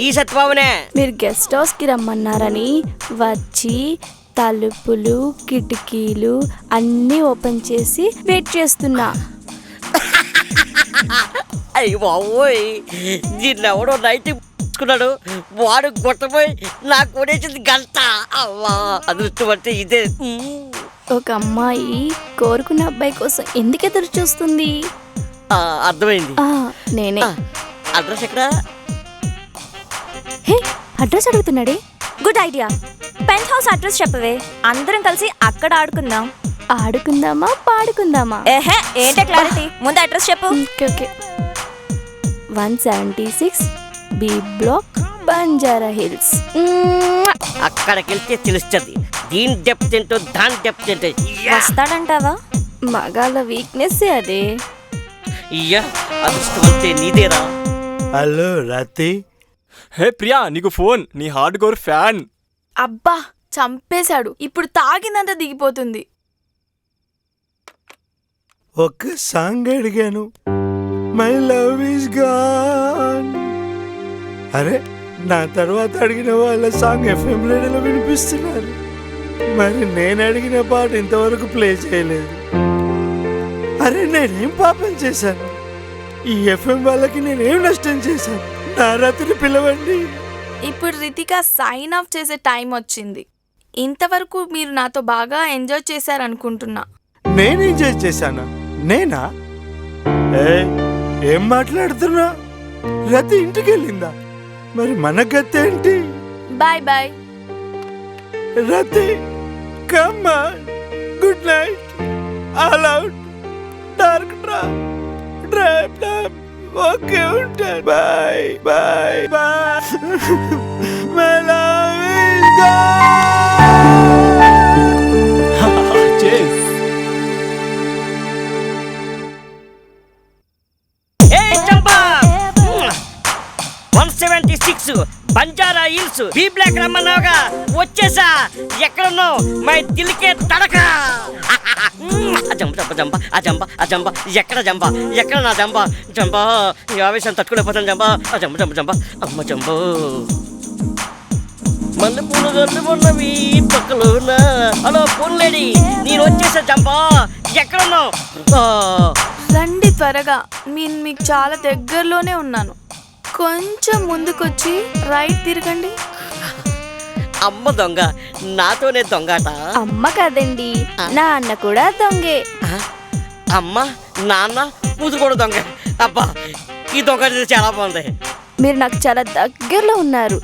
S14: ఈ సత్యబాబునే.
S16: మీరు గెస్ట్ హౌస్ కి రమ్మన్నారని వచ్చి తలుపులు, కిటికీలు అన్నీ ఓపెన్ చేసి వెయిట్ చేస్తున్నా.
S14: అయ్యి బాబోయ్, నిన్నెవడో నైట్ తీసుకున్నాడు, వాడు కొట్టపోయి నాకు కొనేసింది గంట. అవ్వా, అదృష్టం అంటే ఇదే.
S16: ఒక అమ్మాయి కోరుకున్న అబ్బాయి కోసం ఎందుకు ఎదురు చూస్తుంది?
S14: అర్థమైంది.
S16: నేనే.
S14: అడ్రస్ ఎక్కడా?
S16: హే, అడ్రస్ అడుగుతున్నాడే.
S7: Good idea. Penthouse address చెప్పవే, అందరం కలిసి అక్కడ ఆడుకుందాం.
S16: ఆడుకుందామా పాడుకుందామా?
S7: ఏహే, ఏంటే క్లారిటీ, ముందు అడ్రస్ చెప్పు.
S16: Okay. 176 B block, Banjara Hills.
S14: అక్కడికి వెళ్తే తెలుస్తుంది దీని డెప్త్ ఏంటో, దాని డెప్త్ ఏంటో.
S7: వస్తాడంటావా?
S16: మగాళ్ళ వీక్నెస్ అదే.
S14: ఇయ్యా, అదృష్టం అంటే నీదేరా.
S11: హలో రతి.
S6: హే ప్రియా, నీకు ఫోన్. నీ హార్డ్ కోర్ ఫ్యాన్.
S13: అబ్బా, చంపేశాడు. ఇప్పుడు తాగిందంతా దిగిపోతుంది.
S11: ఒక సాంగ్ అడిగాను, మై లవ్ ఈస్ గాన్. అరే, నా తర్వాత అడిగిన వాళ్ళ సాంగ్ FM రేడియోలో వినిపిస్తున్నారు. మరి నేను అడిగిన పాట ఇంతవరకు ప్లే చేయలేదు. అరే, నేనేం పాపం చేశాను? ఈ FM వాళ్ళకి నేనేం నష్టం చేశాను? నా రతిని పిలవండి.
S13: ఇప్పుడు రితిక సైన్ ఆఫ్ చేసే టైం వచ్చింది. ఇంతవరకు మీరు నాతో బాగా ఎంజాయ్ చేశారనుకుంటున్నా.
S11: నేను ఎంజాయ్ చేశానా? నేనా? ఏం మాట్లాడుతున్నా? రతి ఇంటికి వెళ్ళిందా? మరి మన గతి ఏంటి?
S13: Bye bye
S11: Rati. Come on, good night. All out, dark drop. Okay, ఉంటాను. Bye bye bye. My love is gone.
S6: చేస్.
S14: 176 బంజారా హిల్స్, బి బ్లాక్ రమ్మన్నావుగా, వచ్చేసా. ఎక్కడున్నావు? మై దిల్కే తడక. జంబ ఎక్కడ జంబ? ఎక్కడ నా జంబ? జంబ, ఈ ఆవేశం తట్టుకోలేకపోతాను. జంబ, జంబ అమ్మ జంబ. మల్లె పూలు గల్లు ఉన్నవి పక్కలోన. హలో ఫోన్ లేడీ, నేను వచ్చేసా. జంబ, ఎక్కడున్నావు?
S13: రండి త్వరగా, నేను మీకు చాలా దగ్గరలోనే ఉన్నాను. కొంచెం ముందుకొచ్చి రైట్ తిరగండి.
S14: అమ్మ దొంగ, నాతోనే దొంగట.
S16: అమ్మ కదండి, నాన్న కూడా దొంగే.
S14: అమ్మ, నాన్న, కూతురు కూడా దొంగ. అబ్బా, ఈ దొంగ చాలా బాగుంది.
S16: మీరు నాకు చాలా దగ్గరలో ఉన్నారు.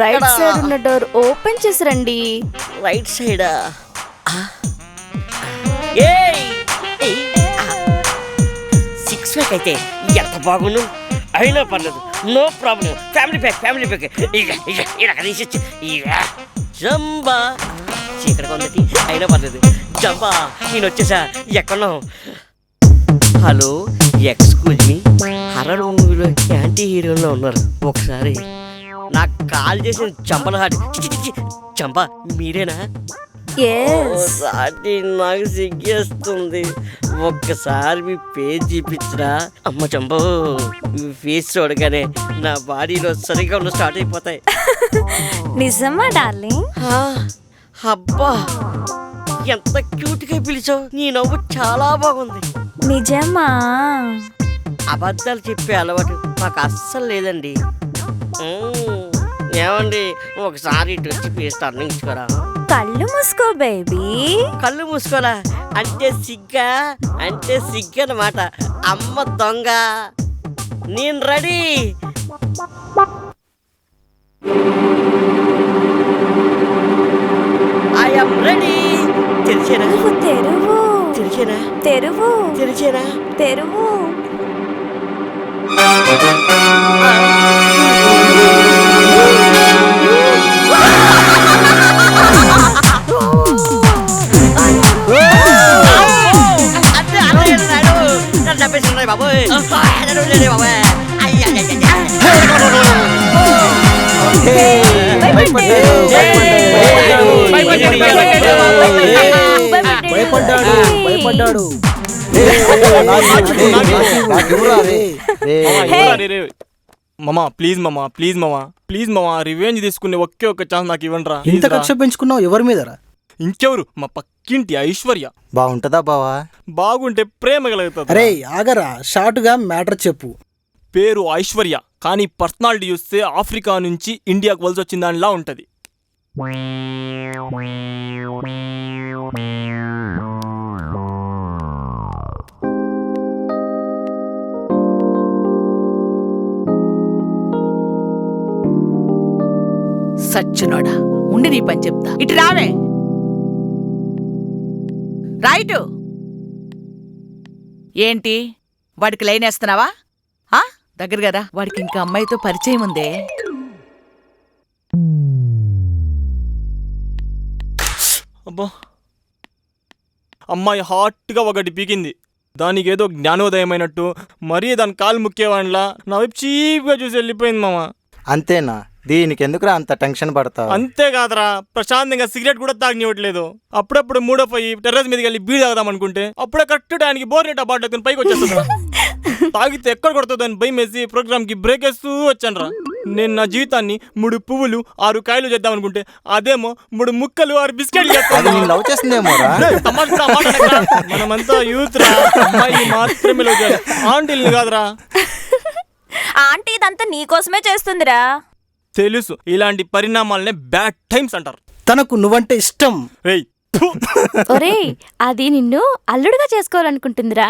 S16: రైట్ సైడ్ ఉన్న డోర్ ఓపెన్ చేసి రండి.
S14: రైట్ సైడా? సిక్స్ ప్యాక్ అయితే ఎంత బాగుండు. అయినా పర్లేదు, నో ప్రాబ్లం. Family pack. ఇక తీసిచ్చి. జంబా, చీకటిగా ఉందటి, అయినా పర్లేదు. జంబా, నేను వచ్చేసా. ఎక్కడున్నావు? Hello, excuse me. హర్రర్ మూవీలో యాంటీ హీరోలో ఉన్నారు. ఒకసారి నాకు కాల్ చేసిన చంపల హాటి. చంప మీరేనా? నాకు సిగ్గేస్తుంది. ఒక్కసారి మీ ఫేస్ చూపించరా? అమ్మ చంపో, మీ ఫేస్ చూడగానే నా బాడీలో సరిగా ఉన్న స్టార్ట్ అయిపోతాయి.
S7: నిజమా డార్లింగ్?
S14: అబ్బా, ఎంత క్యూట్ గా పిలిచావు. నీ నవ్వు చాలా బాగుంది.
S7: నిజమా?
S14: అబద్ధాలు చెప్పే అలవాటు నాకు అస్సలు లేదండి. ఏమండి, ఒకసారి ఇటు వచ్చి ఫేస్ టర్నింగ్ ఇచ్చుకోరా?
S7: కళ్ళు మూసుకో బేబీ.
S14: కళ్ళు మూసుకోలా అంటే సిగ్గా? అంటే సిగ్గనమాట. అమ్మ దొంగ, నేను రెడీ. I am ready. తెరిచేనా?
S7: తెరువు.
S14: తెరిచేనా?
S7: తెరువు.
S14: తెరిచేనా?
S7: తెరువు.
S5: భయపడ్డాడు భయపడ్డాడు.
S6: మామా ప్లీజ్ మామా ప్లీజ్ మామా ప్లీజ్ మామా రివెంజ్ తీసుకునే ఒకే ఒక్క ఛాన్స్ నాకు ఇవ్వండిరా
S5: ఇంత కక్ష పెంచుకున్నావు ఎవరి మీదరా?
S6: ఇంకెవరు మా పక్కింటి ఐశ్వర్య.
S4: బాగుంటుందా బావా?
S6: బాగుంటే ప్రేమ కలుగుతుంది.
S5: అరే ఆగరా, షార్ట్ గా మ్యాటర్ చెప్పు.
S6: పేరు ఐశ్వర్య, కానీ పర్సనాలిటీ చూస్తే ఆఫ్రికా నుంచి ఇండియాకు వలస వచ్చిన దానిలా ఉంటది.
S17: సచ్చినోడా, ఉండి నీ పని చెప్తా. ఇటు రావే. రైటు. ఏంటి వాడికి లైన్ వేస్తున్నావా? దగ్గర కదా, వాడికి ఇంకా అమ్మాయితో పరిచయం ఉందే.
S6: అబ్బా, అమ్మాయి హాట్గా ఒకటి పీకింది. దానికి ఏదో జ్ఞానోదయమైనట్టు మరీ దాని కాలు ముక్కేవాడిలా నా వైపు చీప్గా చూసి వెళ్ళిపోయింది మామ.
S4: అంతేనా? దీనికి ఎందుకురా అంత టెన్షన్ పడతావు?
S6: అంతేకాదరా, ప్రశాంతంగా సిగరెట్ కూడా తాగనివ్వట్లేదు. అప్పుడప్పుడు మూడోఫ్ అయ్యి టెర్రస్ మీదకి వెళ్ళి బీడి తాగుదాం అనుకుంటే అప్పుడే కరెక్ట్ టైంకి బోర్నెట్ ఆ బాటిల్ పైకి వచ్చేస్తుందిరా. తాగితే ఎక్కడ కొడుతుందని భయం వేసి ప్రోగ్రామ్ కి బ్రేక్ వేస్తూ వచ్చానురా. నేను నా జీవితాన్ని 3 పువ్వులు 6 కాయలు చేద్దాం అనుకుంటే అదేమో 3 ముక్కలు 6 బిస్కెట్లు మనమంతా యూత్ రా. అమ్మాయి మాత్రమే లవ్ చేయాలి, ఆంటీల్ని కాదురా.
S7: ఆంటీ ఇదంతా నీకోసమే చేస్తుందిరా.
S6: తెలుసు, ఇలాంటి పరిణామాలనే బ్యాడ్ టైమ్స్ అంటారు.
S5: తనకు నువ్వంటే ఇష్టం.
S16: ఒరేయ్, అది నిన్ను అల్లుడుగా చేసుకోవాలనుకుంటుందిరా.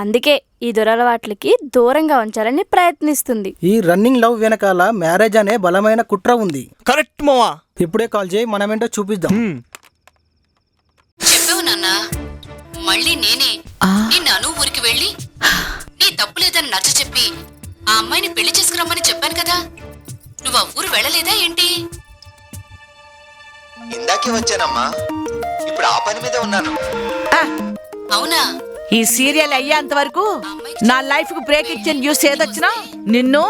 S16: అందుకే ఈ దురలవాట్లకి దూరంగా ఉంచాలని ప్రయత్నిస్తుంది.
S5: ఈ రన్నింగ్ లవ్ వెనకాల మ్యారేజ్ అనే బలమైన కుట్ర ఉంది.
S6: కరెక్ట్ మావా.
S5: ఇప్పుడే కాల్ చేయి, మనమేంటో చూపిద్దాం.
S18: చెప్పావు నాన్న, మళ్ళీ నేనే నిన్ను అను ఊరికి వెళ్ళి నీ తప్పు లేదని నచ్చ చెప్పి ఆ అమ్మాయిని పెళ్లి చేసుకురమ్మని చెప్పాను కదా. నువ్వు ఆ ఊరు వెళ్ళలేదా ఏంటి?
S19: ఇందాకే వచ్చానమ్మా, ఇప్పుడు ఆ పని మీదే ఉన్నాను.
S18: అవునా?
S17: ఈ సీరియల్ అయ్యేంత వరకు నా లైఫ్ కు బ్రేక్ ఇచ్చిన న్యూస్ ఏదొచ్చినా నిన్ను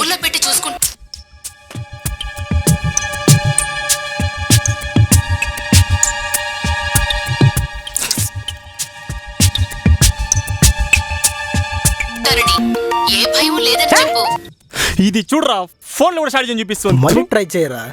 S18: ఊళ్ళో పెట్టి చూసుకుంటా. ఏ భయం లేదని చెప్పు.
S6: ఇది చూడరా, ఫోన్ లో కూడా స్టార్ట్ చేసి చూపిస్తుంది.
S5: మళ్ళీ ట్రై చేయరా.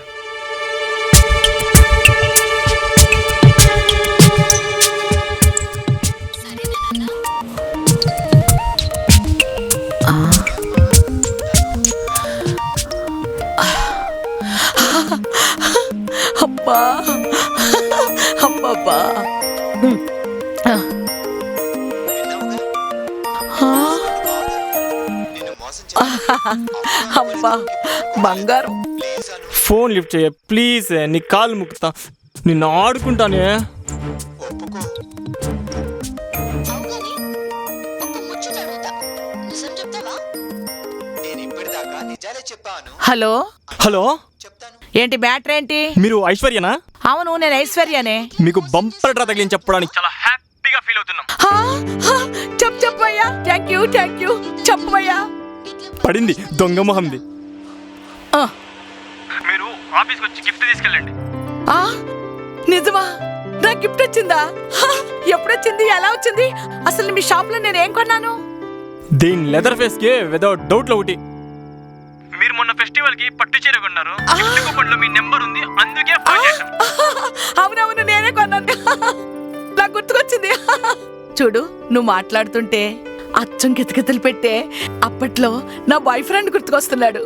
S17: అబ్బా అబ్బబ్బా. అబ్బా బంగారం.
S6: ఫోన్ లిఫ్ట్ చేయ ప్లీజ్, నీ కాలు ముక్కుతా, నిన్ను ఆడుకుంటానే.
S17: హలో
S6: హలో,
S17: ఏంటి మ్యాటర్ ఏంటి?
S6: మీరు ఐశ్వర్యనా?
S17: అవును, నేను ఐశ్వర్యనే.
S6: మీకు బంపర్ డ్రా తగిలించి చెప్పడానికి చాలా హ్యాపీగా ఫీల్ అవుతున్నాం.
S17: చెప్పయ్యా. థ్యాంక్ యూ చెప్పయ్యా.
S6: పడింది దొంగ మొహంది. మీరు ఆఫీస్కి వచ్చి గిఫ్ట్ తీసుకెళ్ళండి.
S17: నిజమా? నా గిఫ్ట్ వచ్చిందా? ఎప్పుడొచ్చింది? ఎలా వచ్చింది? అసలు మీ షాప్ లో నేను ఏం కొన్నాను?
S6: దీని లెదర్ ఫేస్ కి వితౌట్ డౌట్ లో ఒకటి. మీరు మొన్న ఫెస్టివల్ కి పట్టు చీర కొన్నారు, కూపన్లో మీ నెంబర్ ఉంది, అందుకే ఫోన్ చేశాం.
S17: అవునవును, నేనే కొన్నాను. నాకు గుర్తుకొచ్చింది. చూడు, నువ్వు మాట్లాడుతుంటే అచ్చం కితకితలు పెట్టే అప్పట్లో నా బాయ్ ఫ్రెండ్ గుర్తుకొస్తున్నాడు.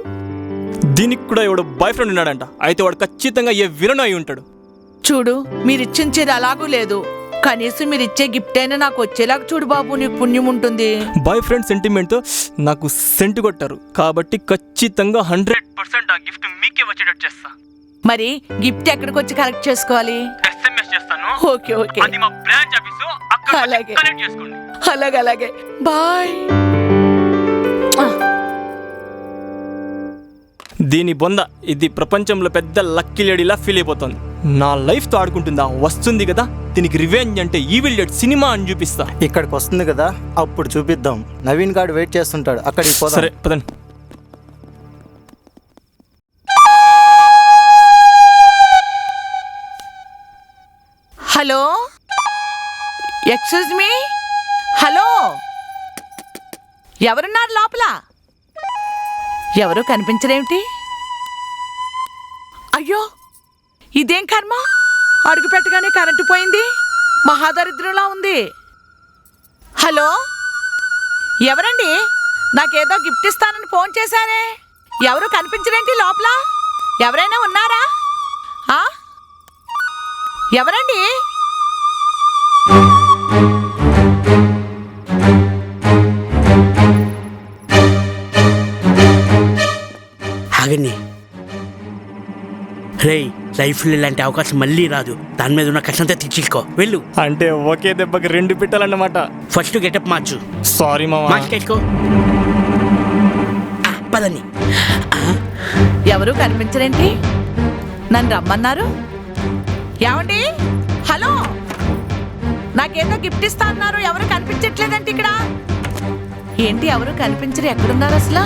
S6: దీనికి కూడా ఎవడు బాయ్ ఫ్రెండ్ ఉన్నాడంట. అయితే వాడు ఖచ్చితంగా ఏ విలన్ అయి ఉంటాడు.
S17: చూడు, మీరిచ్చించేది అలాగూ లేదు, కనీసం మీరు ఇచ్చే గిఫ్ట్ అయినా నాకు వచ్చేలాగా చూడు బాబు, నీకు పుణ్యం ఉంటుంది.
S6: బాయ్ ఫ్రెండ్ సెంటిమెంట్ తో నాకు సెంట్ కొట్టారు కాబట్టి ఖచ్చితంగా 100% ఆ గిఫ్ట్ మీకే వచ్చేటట్టు చేస్తా.
S17: మరి గిఫ్ట్ ఎక్కడికి వచ్చి కలెక్ట్ చేసుకోవాలి?
S6: SMS చేస్తాను.
S17: ఓకే ఓకే,
S6: అది మా బ్రాంచ్ ఆఫీసు, అక్కడ
S17: అలాగే
S6: కనెక్ట్ చేసుకోండి.
S17: అలాగే బాయ్.
S6: దీని బొంద, ఇది ప్రపంచంలో పెద్ద లక్కీ లేడీలా ఫీల్ అయిపోతుంది. నా లైఫ్ తో ఆడుకుంటుందా? వస్తుంది కదా, దీనికి రివెంజ్ అంటే ఈవిల్ డెడ్ సినిమా అని చూపిస్తా.
S4: ఇక్కడికి వస్తుంది కదా, అప్పుడు చూపిద్దాం. నవీన్ గాడు వెయిట్ చేస్తుంటాడు, అక్కడికి పోదాం.
S6: సరే పదండి.
S17: హలో, ఎక్స్క్యూజ్ మీ, హలో, ఎవరున్నారు లోపల? ఎవరు కనిపించరేమిటి? అయ్యో, ఇదేం కర్మ! అడుగు పెట్టగానే కరెంటు పోయింది. మహాదరిద్రంలా ఉంది. హలో, ఎవరండి? నాకేదో గిఫ్ట్ ఇస్తానని ఫోన్ చేశారే, ఎవరు కనిపించరేంటి లోపల? ఎవరైనా ఉన్నారా? ఎవరండి?
S14: ఆగండి. రేయ్, లైఫ్లో ఇలాంటి అవకాశం మళ్ళీ రాదు. దాని మీద ఉన్న కష్టంతో తీర్చుకో. వెళ్ళు.
S6: అంటే ఒకే దెబ్బకి 2 పిట్టలన్నమాట.
S14: ఫస్ట్ గెటప్ మార్చు.
S6: సారీ మామా.
S14: మార్చుకో. పదని.
S17: ఎవరు కనిపించరేంటి? నన్ను రమ్మన్నారు. ఏమండి? హలో, నాకేదో గిఫ్ట్ ఇస్తా అన్నారు. ఎవరు కనిపించట్లేదంటే ఇక్కడ. ఏంటి ఎవరు కనిపించరు? ఎక్కడున్నారు అసలు?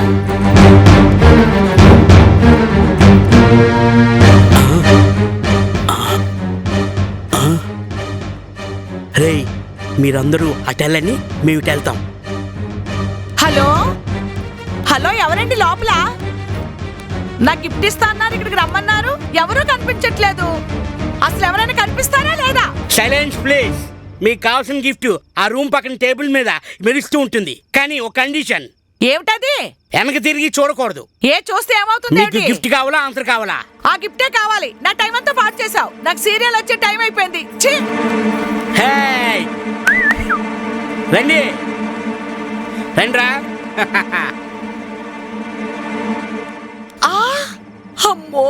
S14: రేయ్, మీరందరూ అటెళ్ళని మేము ఇటు వెళ్తాం.
S17: హలో, హలో, ఎవరండి లోపల? నా గిఫ్ట్ ఇస్తా అన్నారు. ఇక్కడికి రమ్మన్నారు. ఎవరు కనిపించట్లేదు. అసలు ఎవరైనా కనిపిస్తారా లేదా?
S14: Silence please. మీకు కావాల్సిన గిఫ్ట్ ఆ రూమ్ పక్కన టేబుల్ మీద మెరుస్తూ ఉంటుంది. కానీ ఒక కండిషన్.
S17: ఏమిటది?
S14: వెనక తిరిగి చూడకూడదు.
S17: ఏ చూస్తే ఏమవుతుంది?
S14: నీకు గిఫ్ట్ కావాలా, ఆన్సర్ కావాలా?
S17: ఆ గిఫ్టే కావాలి. నా టైం అంతా పాటు చేసావు. నాకు సీరియల్ వచ్చే టైం అయిపోయింది. ఛీ!
S14: హేయ్, రండి రండ్రా.
S17: అమ్మో,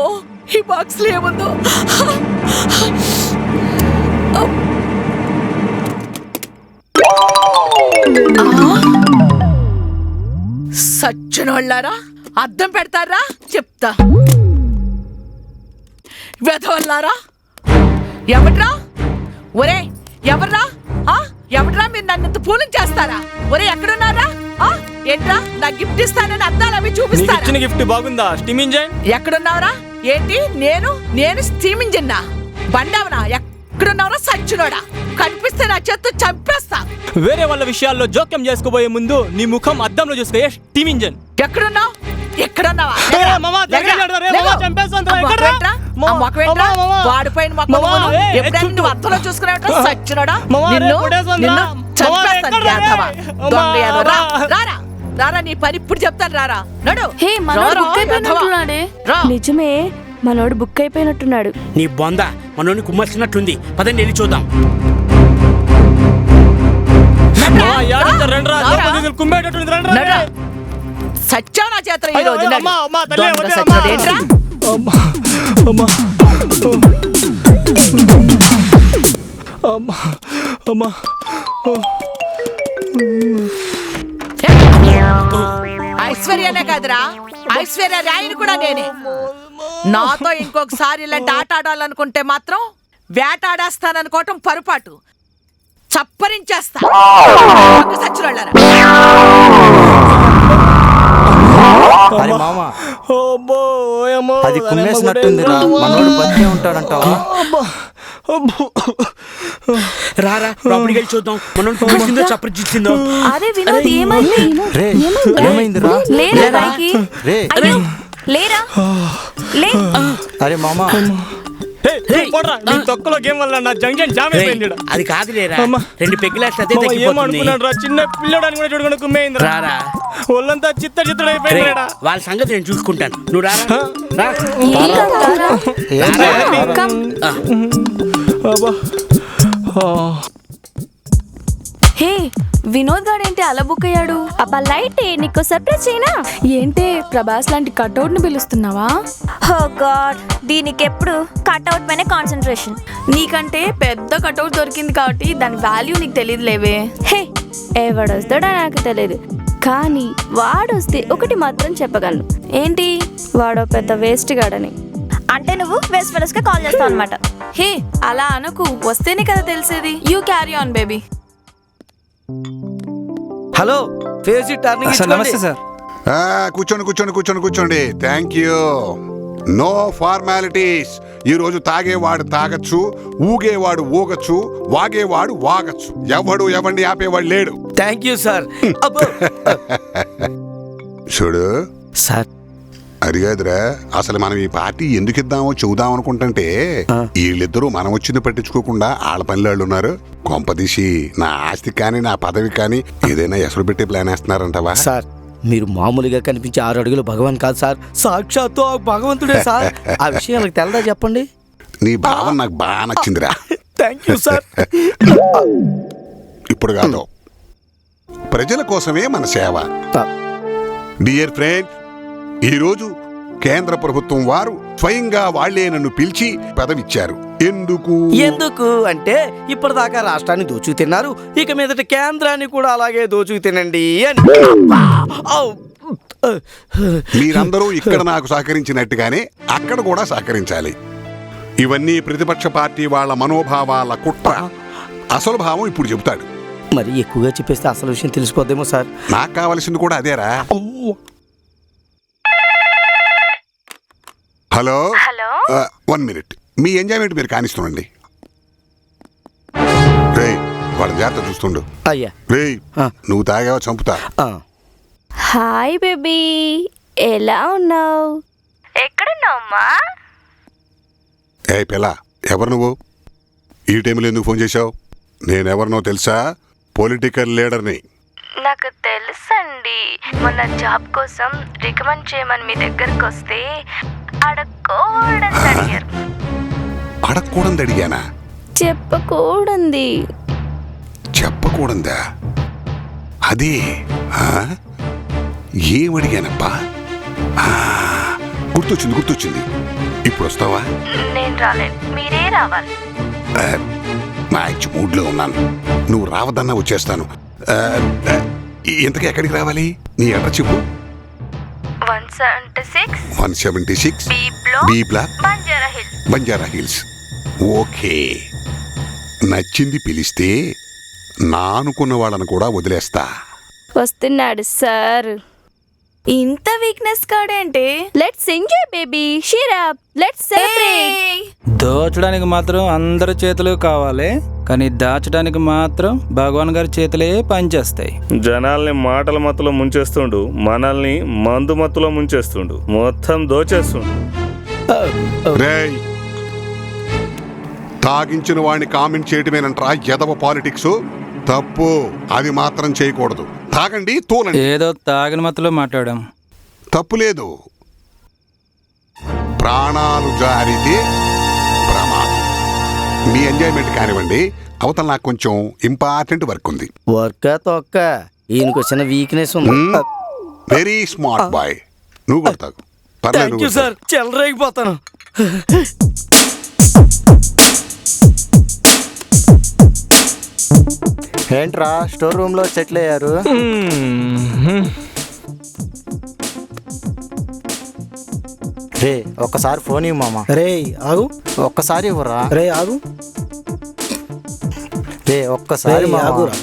S17: ఈ బాక్స్ లో ఏముందో? సచ్చినోళ్ళారా, అద్దం పెడతారా? చెప్తా. వెధవల్లారా, ఎవడ్రా? ఒరే ఎవర్రా? ఎవడ్రా? మీరు నన్ను ఇంత పూలం చేస్తారా? ఒరే ఎక్కడున్నారా? ఏంట్రా? నా గిఫ్ట్ ఇస్తానని అద్దాలు అవి చూపిస్తారా?
S6: గిఫ్ట్ బాగుందా? Steam engine.
S17: ఎక్కడున్నావరా? ఏంటి? నేను స్టీమ్ ఇంజన్ బండవనా? ఎక్కడున్నావరా సచ్చినోడా? కనిపిస్తే నా చేత్తో చంపేస్తా.
S6: వేరే వాళ్ళ విషయాల్లో జోక్యం చేసుకోబోయే ముందు నీ ముఖం అద్దంలో చూసుకో. Steam engine.
S17: ఎక్కడున్నావు? ఎక్కడున్నావా? వాడిపోయిన ఎప్పుడైనా అర్థంలో చూసుకునేవా? సచ్చినోడా, నిన్ను చంపేస్తాను. రారా రారా, నీ పని ఇప్పుడు చెప్తాను. రారా నడు.
S16: నిజమే, మనోడు బుక్ అయిపోయినట్టున్నాడు.
S14: నీ బొంద మనోని కుమ్మర్చినట్లుంది. పదండి వెళ్ళి చూద్దాం.
S17: సచ్చా నా చేత ఈ రోజు. ఐశ్వర్యనే కాదురా, ఐశ్వర్య రాయిని కూడా నేనే. నాతో ఇంకొకసారి ఇలాంటి ఆట ఆడాలనుకుంటే మాత్రం వేటాడేస్తాననుకోవటం పొరపాటు. చప్పరించేస్తా. సచ్చినోళ్ళారా.
S4: అరే మామా, అది కుమ్మేసినట్టుందిరా. మనోడు బతికే ఉంటాడంటావా?
S14: రారా, లోపలికి వెళ్ళి చూద్దాం. మనోడు కుమ్మేసిందో చప్పరించిందో.
S16: అరే వినోద్, ఏమైంది?
S4: ఏమైందిరా? అరే మామా,
S6: తొక్కలో గేమ్ వల్ల నా జంక్షన్ జామ్ అయిపోయింది.
S14: అది కాదు లేరా, 2 పెగ్గులేస్తే అదే తగ్గిపోతుంది.
S6: ఏమనుకున్నాడు రా? చిన్న పిల్లడానికి కూడా చూడకుండా కుమ్మేయింది.
S14: రారా,
S6: ఒళ్ళంతా చిత్తడిపోయింది.
S14: వాళ్ళ సంగతి నేను చూసుకుంటాను. నువ్వు రారా.
S16: హే, వినోద్ గాడేంటి అలా బుక్ అయ్యాడు? అబ్బా లైట్, నీకు సర్ప్రైజ్ చేయనా? ఏంటే, ప్రభాస్ లాంటి కట్అవుట్ ని పిలుస్తున్నావా?
S7: ఓ గాడ్, దీనికి ఎప్పుడు కట్అవుట్ పైన కాన్సన్ట్రేషన్.
S16: నీకంటే పెద్ద కట్అవుట్ దొరికింది కాబట్టి దాని వాల్యూ నీకు తెలియదులేవే. హే, ఎవడొస్తాడో నాకు తెలియదు, కానీ వాడొస్తే ఒకటి మాత్రం చెప్పగలను. ఏంటి? వాడో పెద్ద వేస్ట్ గాడని.
S7: అంటే నువ్వు వేస్ట్ ఫెలోస్ గా కాల్ చేస్తావు అనమాట.
S16: హే, అలా అనకు, వస్తేనే కదా తెలిసేది. You carry on baby.
S11: Hello, face turning.
S20: నమస్తే సార్.
S21: కూర్చోండి కూర్చోండి కూర్చోండి కూర్చోండి. Thank you.
S20: No formalities. ఈ రోజు తాగేవాడు తాగచ్చు, ఊగేవాడు ఊగచ్చు, వాగేవాడు వాగచ్చు. ఎవడు ఎవరిని ఆపేవాడు లేడు.
S11: Thank you sir.
S20: చూడు
S11: సార్,
S20: అది కాదురా, అసలు మనం ఈ పార్టీ ఎందుకు ఇద్దామో చూద్దాం అనుకుంటుంటే వీళ్ళిద్దరూ మనం వచ్చింది పట్టించుకోకుండా వాళ్ళ పనిలో ఉన్నారు. కొంపదీసి నా ఆస్తి కానీ నా పదవి కానీ ఏదైనా ఎసరు పెట్టి ప్లాన్ వేస్తున్నారంటవా?
S11: సార్, మీరు మామూలుగా కనిపించే 6 అడుగులు భగవాన్ కాదు సార్, సాక్షాత్తు ఆ భగవంతుడే సార్. ఆ విషయం నాకు తెలదా చెప్పండి.
S20: నీ భావం నాకు బాగా నచ్చిందిరా.
S11: Thank you sir.
S20: ఇప్పుడు కాదు, ప్రజల కోసమే మన సేవ. డియర్ ఫ్రెండ్, ఈరోజు కేంద్ర ప్రభుత్వం వారు స్వయంగా వాళ్లే నన్ను పిలిచి పదవిచ్చారు. ఎందుకు
S11: అంటే ఇప్పటిదాకా రాష్ట్రాన్ని దోచుకు తిన్నారు, ఇక మీదట కేంద్రాన్ని కూడా అలాగే దోచుకు తినండి అని.
S20: మీరందరూ ఇక్కడ నాకు సహకరించినట్టుగానే అక్కడ కూడా సహకరించాలి. ఇవన్నీ ప్రతిపక్ష పార్టీ వాళ్ళ మనోభావాల కుట్ర. అసలు భావం ఇప్పుడు చెబుతాడు.
S11: మరి ఎక్కువగా చెప్పేస్తే అసలు విషయం తెలిసిపోద్దేమో సార్.
S20: నాకు కావాల్సింది కూడా అదేరా. Hello, 1 minute. మీ ఎంజాయ్మెంట్ మీరు కానిస్తుండండి. రే, వాళ్ళ జాగ్రత్త చూస్తుండు.
S11: అయ్యా
S20: రే, నువ్వు తాగావో చంపుతా.
S16: హాయ్ బేబీ, ఎలా ఉన్నావు? ఎక్కడున్నావమ్మా?
S20: ఏ పిల్ల, ఎవరు నువ్వు? ఈ టైంలో ఎందుకు ఫోన్ చేశావు? నేనెవరినో తెలుసా? పొలిటికల్ లీడర్ని.
S16: నాకు తెలుసండి. మొన్న జాబ్ కోసం రికమెండ్ చేయమని మీ దగ్గరకు వస్తే అడగకూడదు అడిగారు.
S20: అడగకూడదు అడిగానా?
S16: చెప్పకూడంది.
S20: చెప్పకూడదా? అదే ఏమడిగానప్పా? గుర్తొచ్చింది. ఇప్పుడు వస్తావా?
S16: నేను రాలేను, మీరే రావాలి.
S20: మంచి మూడ్లో ఉన్నాను. నువ్వు రావద్దన్నా వచ్చేస్తాను. ఇంతకీ ఎక్కడికి రావాలి? నీ అడ్రస్ చెప్పు. 176 B block, Banjara Hills. Okay, నచ్చింది పిలిస్తే నా అనుకున్న వాళ్ళను కూడా వదిలేస్తా.
S16: వస్తున్నాడు సార్. ఇంత వీక్నెస్ కాడేంటి? Let's enjoy baby, cheer up, let's celebrate.
S21: దోచడానికి మాత్రం అందరి చేతులు కావాలి, కానీ దాచడానికి మాత్రం భగవాన్ గారి చేతులే పనిచేస్తాయి.
S22: జనాల్ని మాటల మత్తులో ముంచేస్తుండు, మనల్ని మందు మత్తులో ముంచేస్తుండు, మొత్తం దోచేస్తుండు.
S20: రేయ్, తాగించిన వాడిని కామెంట్ చేయటమేనంట్రా ఎదవ పాలిటిక్స్. తప్పు, అది మాత్రం చేయకూడదు. తాగండి, తోలండి.
S21: ఏదో తాగిన మత్తులో మాట్లాడాం.
S20: తప్పు లేదు. ప్రాణాలు జారితే ప్రమాదం. మీ ఎంజాయ్మెంట్ కానివ్వండి. అవతల నాకు కొంచెం ఇంపార్టెంట్ వర్క్ ఉంది.
S11: వర్క్ తొక్క, ఈయనకు వచ్చిన వీక్నెస్ ఉంది.
S20: Very smart boy. నువ్వు కొడతావు.
S11: థ్యాంక్ యూ సార్, చెలరేగిపోతాను.
S4: ఏంట్రా స్టోర్ రూమ్ లో సెటిల్ అయ్యారు? రే, ఒక్కసారి ఫోన్ ఇవ్వు మామ.
S5: రే ఆగు.
S4: ఒక్కసారి ఇవ్వరా?
S5: రే ఆగు.
S4: రే ఒక్కసారి
S5: ఆగురా.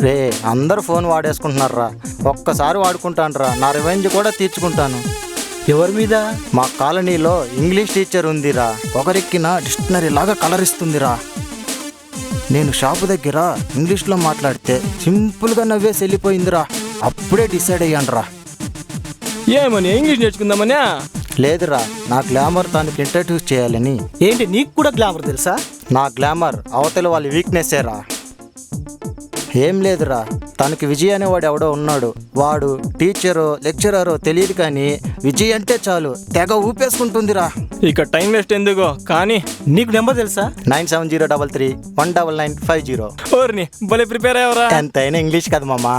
S4: రే, అందరు ఫోన్ వాడేసుకుంటున్నారా, ఒక్కసారి వాడుకుంటాను. నా రివెంజ్ కూడా తీర్చుకుంటాను.
S5: ఎవరి మీద?
S4: మా కాలనీలో ఇంగ్లీష్ టీచర్ ఉందిరా, ఒకరెక్కిన డిక్షనరీ లాగా కలర్ ఇస్తుందిరా. నేను షాపు దగ్గర ఇంగ్లీష్లో మాట్లాడితే సింపుల్గా నవ్వేసి వెళ్ళిపోయిందిరా. అప్పుడే డిసైడ్ అయ్యానురా.
S6: ఏమని ఇంగ్లీష్ నేర్చుకుందామని?
S4: లేదురా, నా గ్లామర్ తనకి ఇంట్రడ్యూస్ చేయాలని.
S5: ఏంటి, నీకు కూడా గ్లామర్ తెలుసా?
S4: నా గ్లామర్ అవతల వాళ్ళ వీక్నెస్సేరా. ఏం లేదురా, తనకి విజయ్ అనేవాడు ఎవడో ఉన్నాడు. వాడు టీచరో లెక్చరరో తెలియదు, కానీ విజయ్ అంటే చాలు తెగ ఊపేసుకుంటుందిరా.
S6: ఇక టైం వేస్ట్ ఎందుకో కానీ
S5: నీకు నెంబర్ తెలుసా?
S4: 9703319950.
S6: ఓర్ని భలే ప్రిపేర్ అయ్యవరా.
S4: ఎంతైనా ఇంగ్లీష్ కదా మామా.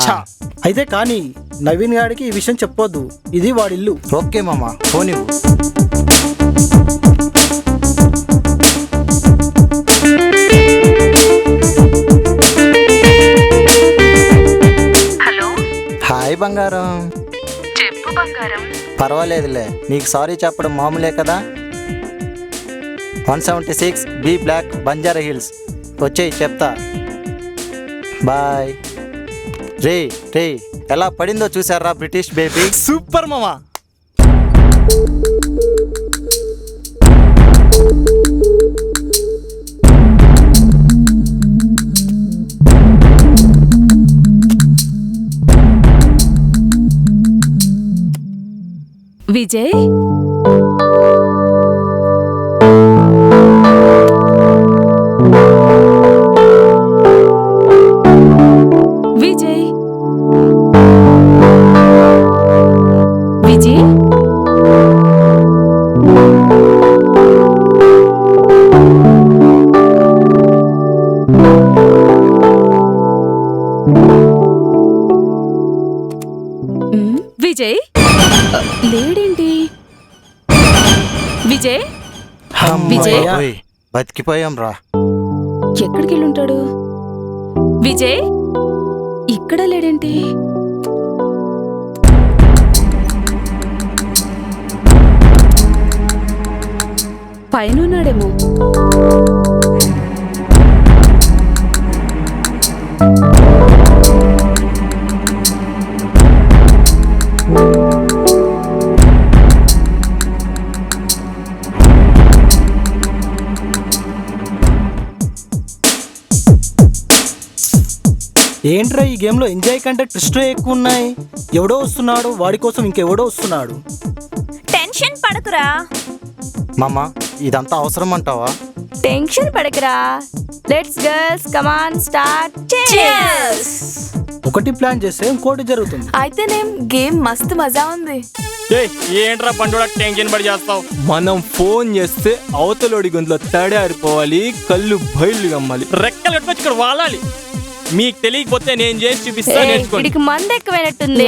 S5: అయితే కానీ నవీన్ గారికి ఈ విషయం చెప్పొద్దు, ఇది వాడిల్లు.
S4: ఓకే మామా, ఫోన్ ఇవ్వు. హాయ్ బంగారం.
S16: చెప్పు బంగారం.
S4: పర్వాలేదులే, నీకు సారీ చెప్పడం మామూలే కదా. 176 బి బ్లాక్, బంజారా హిల్స్. వచ్చేయి చెప్తా. బాయ్. రే రే, ఎలా పడిందో చూసారా బ్రిటిష్ బేబీ?
S6: సూపర్ మామా.
S13: విజయ్ విజయ్ విజయ్ విజయ్ లేడేంటి విజయ్ విజయ్
S4: బతికిపోయాం రా.
S13: ఎక్కడికి వెళ్ళుంటాడు విజయ్ ఇక్కడ లేడేంటి పైన ఉన్నాడేమో
S5: ఏంట్రా ఈ గేమ్లో ఎంజాయ్ కంటే ట్విస్ట్ ఎక్కువ ఉన్నాయి. ఎవడో వస్తున్నాడు, వాడి కోసం ఇంకెవడో వస్తున్నాడు.
S7: టెన్షన్ పడకురా
S4: మామ, ఇదంతా అవసరం అంటావా?
S16: టెన్షన్ పడకరా. Let's girls come on start.
S5: ఒకటి ప్లాన్ చేస్తే ఇంకోటి జరుగుతుంది.
S16: అయితేనేం గేమ్ మస్తు మజా ఉంది.
S6: ఏంట్రా పండుగ టెన్షన్ పడి చేస్తావు? మనం ఫోన్ చేస్తే అవతలోడి గొంతులో తడారిపోవాలి, కళ్ళు బయలు గమ్మాలి, రెక్కలు కట్టుకొచ్చి ఇక్కడ వాలాలి. మీకు తెలియకపోతే నేను చేసి చూపిస్తా, నేర్చుకోండి.
S16: వీడికి మంద ఎక్కువైనట్టుంది.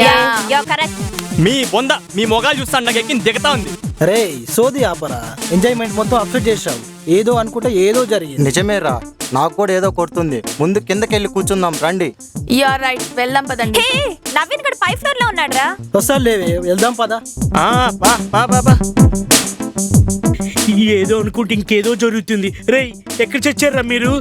S6: మీ బొంద మీ మొగాలు చూస్తాను నాకు ఎక్కి దిగుతా ఉంది.
S5: అరే సోది ఆపరా, ఎంజాయ్మెంట్ మొత్తం అప్సెట్ చేసావు. ఏదో అనుకుంటే ఏదో జరిగింది.
S4: నిజమేరా, నాకు కూడా ఏదో కొడుతుంది. ముందు కిందకెళ్ళి కూర్చుందాం రండి.
S16: యూఆర్ రైట్, వెళ్దాం పదండి.
S7: నవీన్ గడు 5th ఫ్లోర్ లో ఉన్నాడు రా.
S5: వస్తాను లేవే, వెళ్దాం పదా.
S14: ఏదో అనుకుంటే ఇంకేదో జరుగుతుంది. రేయ్ ఎక్కడ చచ్చారా మీరు?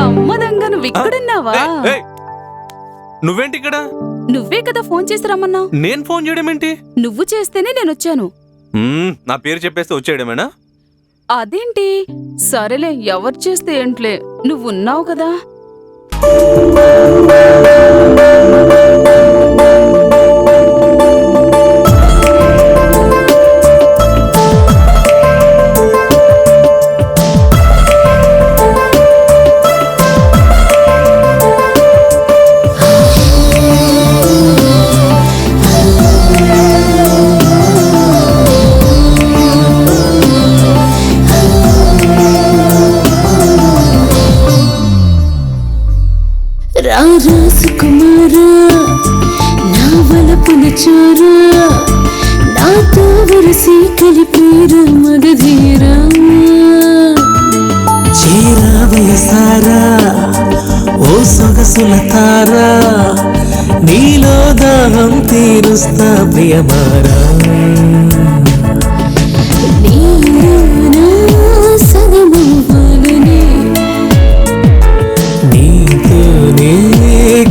S13: అమ్మదంగా నువ్వు ఇక్కడున్నావా?
S15: నువ్వేంటి ఇక్కడ?
S13: నువ్వే కదా ఫోన్ చేసి రమ్మన్నావు.
S15: నేను ఫోన్ చేయడం ఏంటి?
S13: నువ్వు చేస్తేనే నేను వచ్చాను.
S15: నా పేరు చెప్పేస్తే వచ్చేయడమేనా?
S13: అదేంటి? సరేలే, ఎవరు చేస్తే ఏంట్లే, నువ్వు ఉన్నావు కదా.
S10: రాజకుమారా నా వలపుల చోరా నాతో వరసి కలిపేర మగధీరా
S1: చేరావయసారా ఓ సొగసుల తారా నీలో దాహం తీరుస్తా ప్రియమారా
S10: నీనా సగమవ్వాలనే
S1: నీతోనే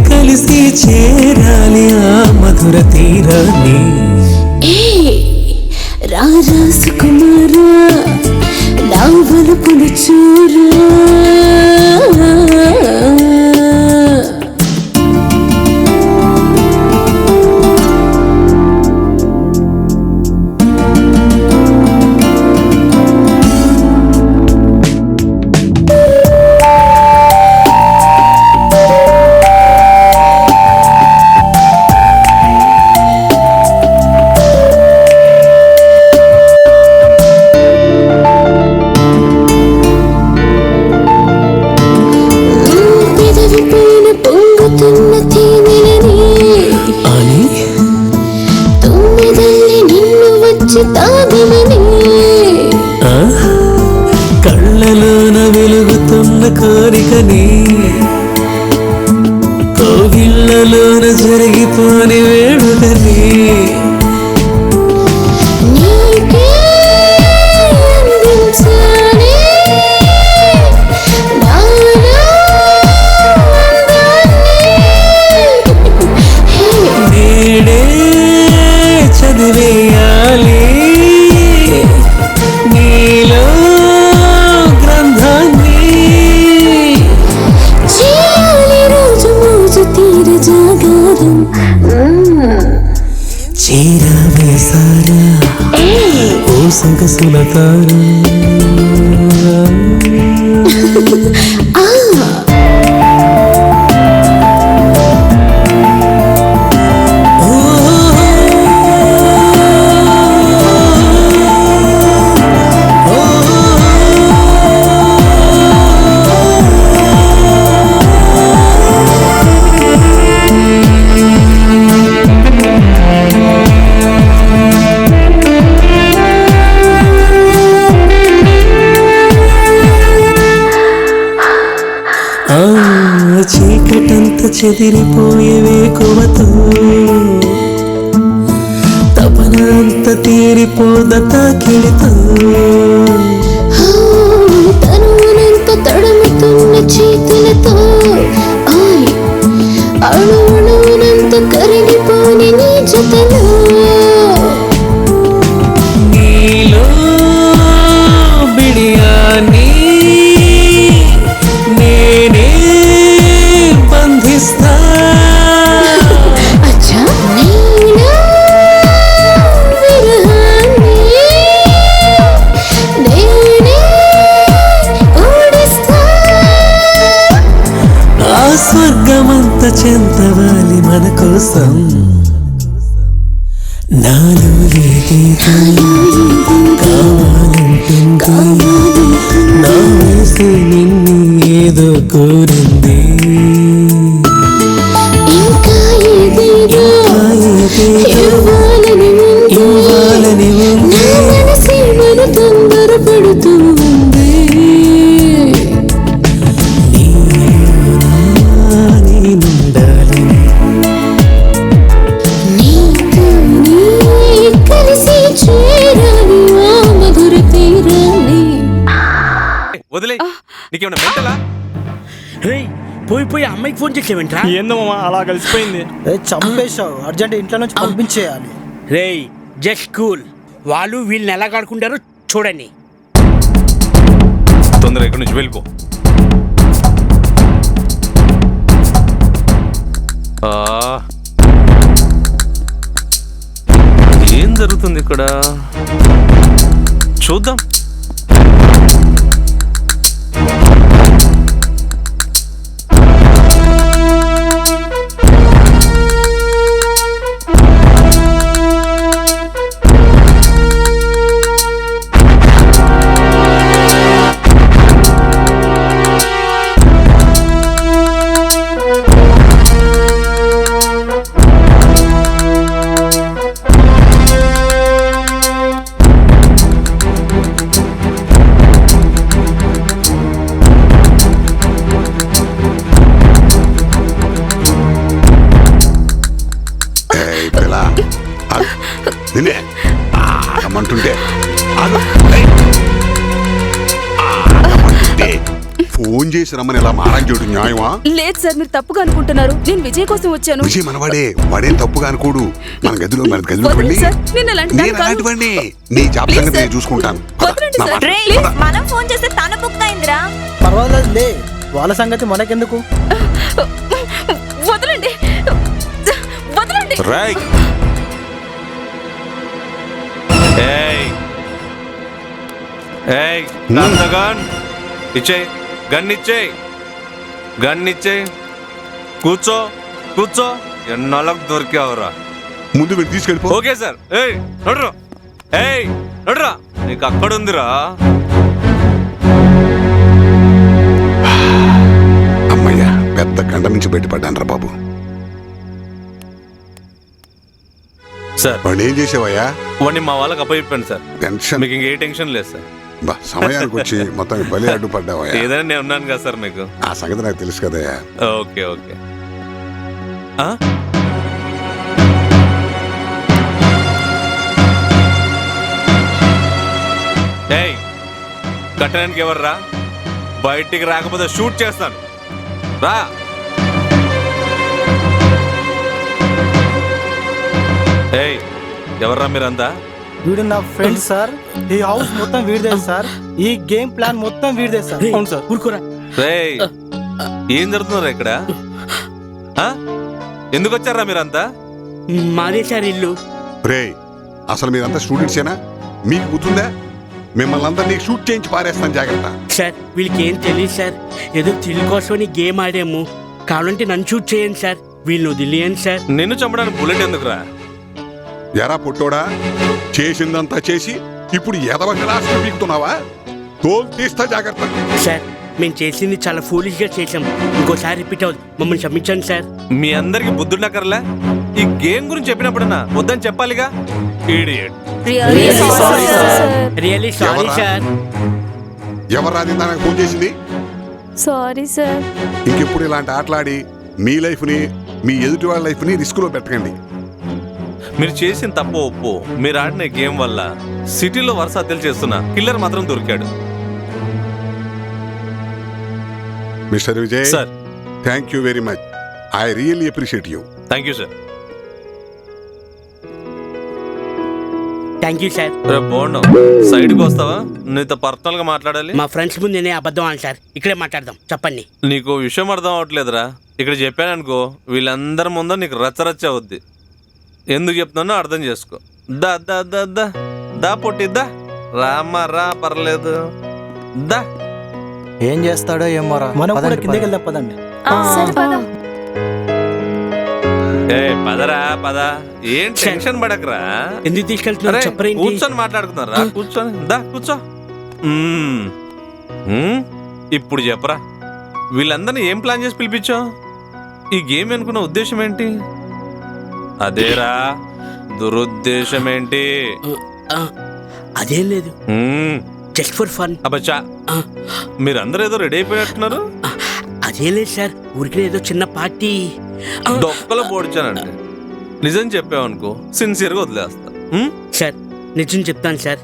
S1: కలిసి చేరాలి ఆ మధుర తీరాన్ని
S10: రాజకుమారా నా వలపుల చోరా
S1: కళ్ళలోన వెలుగుతున్న కోరికని కోగిళ్ళలోన జరిగిపోని వేడుకని చీరవేసారా ఓ సొగసుల తారా చీకటంత చెదిరిపోయే వేకువతో తపనంత తీరిపోద తాకిడితో
S10: తనువునంత తడుముతున్న చేతులతో అణువునంత కరిగిపోని నీ జతలో
S1: నీలో బిడియాని నేనే బంధిస్తా
S10: అచ్చా నీనా విరహాన్ని నేనే ఓడిస్తా
S1: ఆ స్వర్గమంత చెంతవాలి మన కోసం నాలో ఏదేదో కావాలంటుంది నా వయసు నిన్ను ఏదో కోరింది
S10: ఇంకా ఏదేదో ఇవ్వాలని ఉంది నా మనసే మన తొందరపడుతూ ఉంది
S1: నేనుండాలి
S10: నీతోనే కలిసి చేరాలి ఆ మధుర తీరాన్ని
S15: వదిలే నీకేమన్నా మెంటలా?
S14: రేయ్ పోయి పోయి అమ్మాయికి ఫోన్ చేసేవేంట్రా?
S6: ఏందో మామ అలా కలిసిపోయింది.
S5: చంపేశావు, అర్జెంట్ ఇంట్లో నుంచి పంపించేయాలి.
S14: రేయ్ జస్ట్ కూల్, వాళ్ళు వీళ్ళని ఎలా ఆడుకుంటారో చూడండి.
S15: తొందరగా ఇక్కడి నుంచి వెళ్ళిపో. ఏం జరుగుతుంది ఇక్కడ చూద్దాం.
S20: నిన్నే ఆగమంటుంటే ఫోన్ చేసి రమ్మని ఎలా మారం చేయడం న్యాయమా?
S13: లేదు సార్, మీరు తప్పుగా అనుకుంటున్నారు. నేను విజయ్ కోసం వచ్చాను.
S20: విజయ్ మనవాడే, వాడేం తప్పుగా అనుకోడు. మన గదిలో వెళ్ళి అలాంటి వాడిని నీ జాబ్ సంగతి నేను చూసుకుంటాను.
S7: మనం ఫోన్ చేస్తే తన బుక్ అయిందిరా.
S5: పర్వాలేదులే, వాళ్ళ సంగతి మనకెందుకు.
S13: వదలండి వదలండి.
S15: గన్నిచ్చే కూర్చో కూర్చో. ఎన్నాళ్ళకు దొరికావురా?
S20: ముందు వెళ్ళి తీసుకెళ్ళిపో.
S15: Okay sir. నడురా నీకు అక్కడ ఉందిరా.
S20: అమ్మయ్యా, పెద్ద గంట నుంచి బయటపడ్డాను రా బాబు.
S15: సార్
S20: వాడిని ఏం చేసావయ్యా?
S15: వాడిని మా వాళ్ళకి అప్పచెప్పాను సార్.
S20: టెన్షన్
S15: మీకు ఇంకే టెన్షన్ లేదు సార్.
S20: బా, సమయానికి వచ్చి మొత్తం బలి అడ్డుపడ్డావా?
S15: ఏదైనా నేను ఉన్నాను కదా సార్ మీకు.
S20: ఆ సంగతి నాకు తెలుసు కదా.
S15: Okay okay. కట్టడానికి ఎవర్రా? బయటికి రాకపోతే షూట్ చేస్తాను రా. ఎవర్రా మీరంతా?
S5: వీడు నా ఫ్రెండ్ సార్. ఈ హౌస్ మొత్తం వీడిదే సార్. ఈ గేమ్ ప్లాన్ మొత్తం వీడిదే సార్.
S14: అవును సార్. ఊరుకోరా.
S15: ఏం జరుగుతున్నారా ఇక్కడ? ఎందుకు వచ్చారా మీరంతా?
S14: మాదే సార్ ఇల్లు.
S20: రే అసలు మీరంతా స్టూడెంట్సేనా? మీకు గుర్తుందా? మిమ్మల్ని అందరినీ షూట్ చేయించి పారేస్తాను, జాగ్రత్త.
S14: సార్ వీళ్ళకి ఏం తెలియదు సార్, ఏదో థ్రిల్ కోసమని గేమ్ ఆడాము. కావాలంటే నన్ను షూట్ చేయండి సార్, వీళ్ళు వదిలేయండి సార్.
S15: నిన్ను చంపడానికి బుల్లెట్ ఎందుకురా?
S20: ఎరా పుట్టోడా, చేసిందంతా చేసి ఇప్పుడు ఎదవ క్లాసులు పీకుతున్నావా? తోలు తీస్తా, జాగ్రత్త.
S14: సార్ మేము చేసింది చాలా ఫూలిష్ గా చేసాం, ఇంకోసారి రిపీట్ అవుతుంది, మమ్మల్ని క్షమించండి సార్.
S15: మీ అందరికి బుద్ధుండకర్లే? ఈ గేమ్ గురించి చెప్పినప్పుడన్నా వద్దని చెప్పాలిగా. ఇడియట్.
S14: Really sorry sir.
S20: ఎవరు రాది నాకు ఫోన్ చేసింది?
S16: Sorry sir.
S20: ఇంకెప్పుడు ఇలాంటి ఆటలాడి మీ లైఫ్ని మీ ఎదుటి వాళ్ళ లైఫ్ని రిస్క్లో పెట్టకండి.
S15: మీరు చేసిన తప్పు ఒప్పు. మీరు ఆడిన గేమ్ వల్ల సిటీలో వరుస హత్యలు చేస్తున్న కిల్లర్ మాత్రం దొరికాడు.
S20: Mister Vijay
S15: sir,
S20: thank you very much. I really appreciate you.
S15: Thank you sir.
S14: Thank you sir.
S15: రేపు బాగున్నావు, సైడ్కి వస్తావా? నీతో పర్సనల్ గా మాట్లాడాలి.
S14: మా ఫ్రెండ్స్ ముందు నేనే అబద్ధం అని సార్, ఇక్కడే మాట్లాడదాం, చెప్పండి.
S15: నీకు విషయం అర్థం అవట్లేదురా. ఇక్కడ చెప్పాననుకో వీళ్ళందరి ముందు నీకు రచ్చరచ్చ అవుద్ది. ఎందుకు చెప్తున్నానో అర్థం చేసుకో. దా దా దా దా దా పొట్టి దా, రామ్మా రా, పర్లేదు దా.
S4: ఏం చేస్తాడో ఏమోరా.
S5: మనం కూడా
S4: పదండి,
S5: కిందకి
S4: పదండి.
S5: వెళ్దాం, పదండి.
S15: ఏ పదరా పద, ఏం టెన్షన్ పడకరా.
S14: ఎందుకు తీసుకెళ్తున్నారు చెప్పరేంటి?
S15: కూర్చొని మాట్లాడుకున్నారా? కూర్చొని దా కూర్చో. ఇప్పుడు చెప్పరా, వీళ్ళందరినీ ఏం ప్లాన్ చేసి పిలిపించావు? ఈ గేమ్ అనుకున్న ఉద్దేశం ఏంటి? అదేరా దురుద్దేశం ఏంటి?
S14: అదేం లేదు, జస్ట్ ఫర్ ఫన్.
S15: అబ్బచ్చా, మీరందరూ ఏదో రెడీ అయిపోయినట్టున్నారు.
S14: అదేం లేదు సార్, ఊరికి ఏదో చిన్న పార్టీ.
S15: దొక్కలో పోడ్చానంటే నిజం చెప్పావనుకో సిన్సియర్గా వదిలేస్తా.
S14: సార్ నిజం చెప్తాను సార్,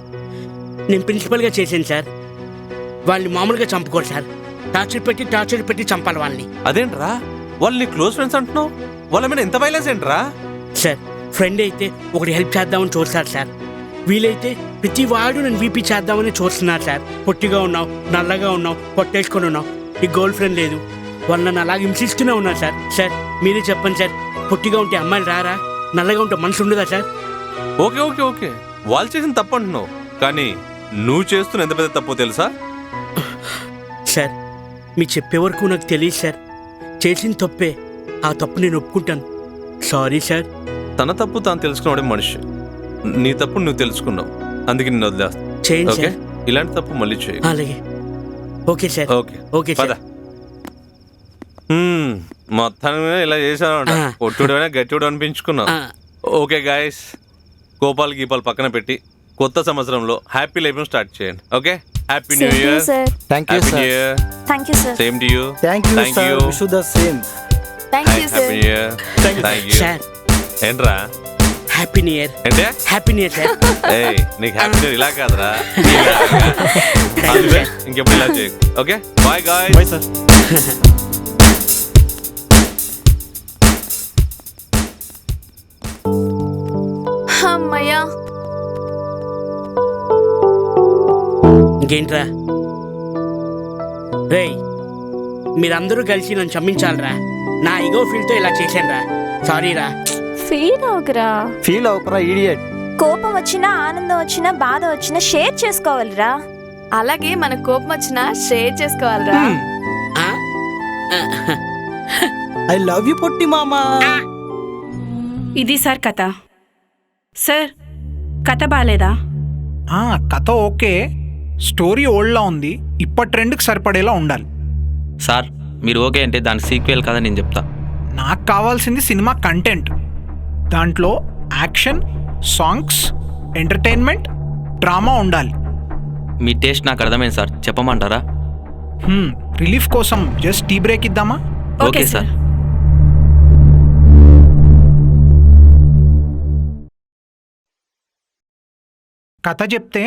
S14: నేను ప్రిన్సిపల్గా చేశాను సార్. వాళ్ళని మామూలుగా చంపుకోరు సార్, టార్చర్ పెట్టి చంపాలి వాళ్ళని.
S15: అదేంట్రా, వాళ్ళు నీ క్లోజ్ ఫ్రెండ్స్ అంటున్నావు, వాళ్ళ మీద ఎంత వైలెన్స్ ఏంట్రా?
S14: సార్ ఫ్రెండ్ అయితే ఒకటి హెల్ప్ చేద్దామని చూస్తారు సార్, వీలైతే ప్రతి వాడు నన్ను వీపీ చేద్దామని చూస్తున్నారు సార్. పొట్టిగా ఉన్నావు, నల్లగా ఉన్నావు, పొట్టేసుకొని ఉన్నావు, నీ గర్ల్ ఫ్రెండ్ లేదు, వాళ్ళు నన్ను అలాగే హింసిస్తూనే ఉన్నారు సార్. సార్ మీరే చెప్పండి సార్, పొట్టిగా ఉంటే అమ్మాయిలు రారా, నల్లగా ఉంటే మనసు ఉండదా సార్?
S15: ఓకే ఓకే ఓకే, వాళ్ళు చేసిన తప్పు అంటున్నావు, కానీ నువ్వు చేస్తున్న ఎంత పెద్ద తప్పు తెలుసా?
S14: సార్ మీరు చెప్పే వరకు నాకు తెలియదు సార్, చేసిన తప్పే, ఆ తప్పు నేను ఒప్పుకుంటాను. Sorry sir.
S15: తన తప్పు తాను తెలుసుకున్నాడే మనిషి, నీ తప్పు నువ్వు తెలుసుకున్నావు, అందుకే నిన్ను వదిలేస్తా.
S14: చేయండి
S15: ఓకే,
S14: సార్.
S15: ఇలాంటి తప్పు మళ్ళీ చేయి.
S14: అలాగే. Okay sir.
S15: ఓకే
S14: ఓకే
S15: పద.
S14: సార్.
S15: మొత్తాన్ని ఇలా చేశాను, కొట్టుడైనా గట్టిడు అనిపించుకున్నావు. ఓకే గాయస్, కోపాలు గీపాలు పక్కన పెట్టి కొత్త సంవత్సరంలో హ్యాపీ లైఫ్ స్టార్ట్ చేయండి. Okay, happy new year.
S4: Thank you sir.
S7: Thank you sir.
S15: Same to you.
S5: Thank you sir. Wish you the same.
S7: Thank you sir.
S15: Happy new year. Thank you.
S14: Sir
S15: ఏంట్రా
S14: happy new year.
S15: అంటే
S14: happy new year sir.
S15: ఏయ్ నీకు happy new year ఇలా కాదురా, ఇంకెప్పుడు ఇలా చేయకు. Okay, bye guys.
S5: Bye sir.
S16: అమ్మయ్యా.
S14: ఇంకేంట్రా రేయ్, మీరందరూ కలిసి నన్ను క్షమించాలరా, నా ఈగో ఫీల్తో ఇలా చేశానురా, సారీ రా.
S7: ఫీల్ అవుకురా.
S4: ఫీల్ అవుకురా ఇడియట్.
S7: కోపం వచ్చినా, ఆనందం వచ్చినా, బాధ వచ్చినా షేర్ చేసుకోవాలిరా.
S16: అలాగే మన కోపం వచ్చినా షేర్ చేసుకోవాలిరా.
S5: ఐ లవ్ యూ పొట్టి మామా.
S3: ఇది సార్ కథ. సార్ కథ బాలేదా?
S2: కథ ఓకే, స్టోరీ ఓల్డ్లా ఉంది, ఇప్పటి ట్రెండ్కి సరిపడేలా ఉండాలి.
S8: సార్ మీరు ఓకే అంటే దాని సీక్వెల్ కదా నేను చెప్తా.
S2: నాకు కావాల్సింది సినిమా కంటెంట్, దాంట్లో యాక్షన్, సాంగ్స్, ఎంటర్టైన్మెంట్, డ్రామా ఉండాలి.
S8: మీ టేస్ట్ నాకు అర్థమైంది సార్, చెప్పమంటారా?
S2: రిలీఫ్ కోసం జస్ట్ టీ బ్రేక్ ఇద్దామా?
S8: Okay sir.
S2: కథ చెప్తే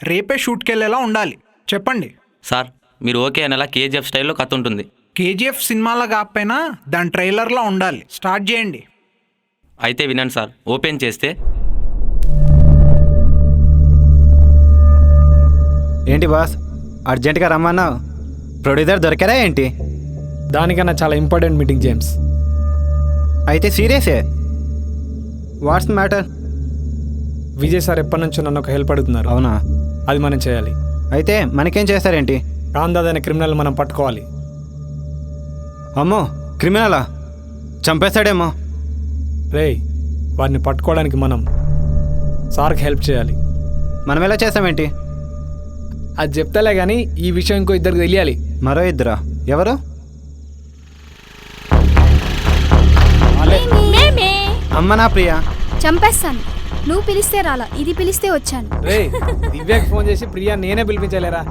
S2: రేపే షూట్కి వెళ్ళేలా ఉండాలి, చెప్పండి.
S8: సార్ మీరు ఓకే అనేలా కేజీఎఫ్ స్టైల్లో కథ ఉంటుంది.
S2: కేజీఎఫ్ సినిమాలో కాకపోయినా దాని ట్రైలర్లా ఉండాలి. స్టార్ట్ చేయండి.
S8: అయితే వినండి సార్, ఓపెన్ చేస్తే
S23: ఏంటి బాస్ అర్జెంటుగా రమ్మన్నావు? ప్రొడ్యూసర్ దొరికారా ఏంటి?
S24: దానికన్నా చాలా ఇంపార్టెంట్ మీటింగ్ జేమ్స్.
S23: అయితే సీరియసే? What's matter?
S24: విజయ్ సార్ ఎప్పటి నుంచో నన్ను ఒక హెల్ప్ అడుగుతున్నారు.
S23: అవునా?
S24: అది మనం చేయాలి.
S23: అయితే మనకేం చేస్తారేంటి?
S24: రాందాద్ అనే క్రిమినల్ మనం పట్టుకోవాలి.
S23: అమ్మో, క్రిమినలా? చంపేస్తాడేమో.
S24: రేయ్, వాడిని పట్టుకోవడానికి మనం సార్కి హెల్ప్ చేయాలి.
S23: మనం ఎలా చేస్తామేంటి?
S24: అది చెప్తాలే కానీ ఈ విషయం ఇంకో ఇద్దరికి తెలియాలి.
S23: మరో ఇద్దరా? ఎవరు? అమ్మ నా ప్రియ.
S9: చంపేస్తాను. నువ్వు పిలిస్తే రాలా, ఇది పిలిస్తే వచ్చాను.
S24: రే, దివ్యకి ఫోన్ చేసి ప్రియా నేనే పిలిపించలేరా?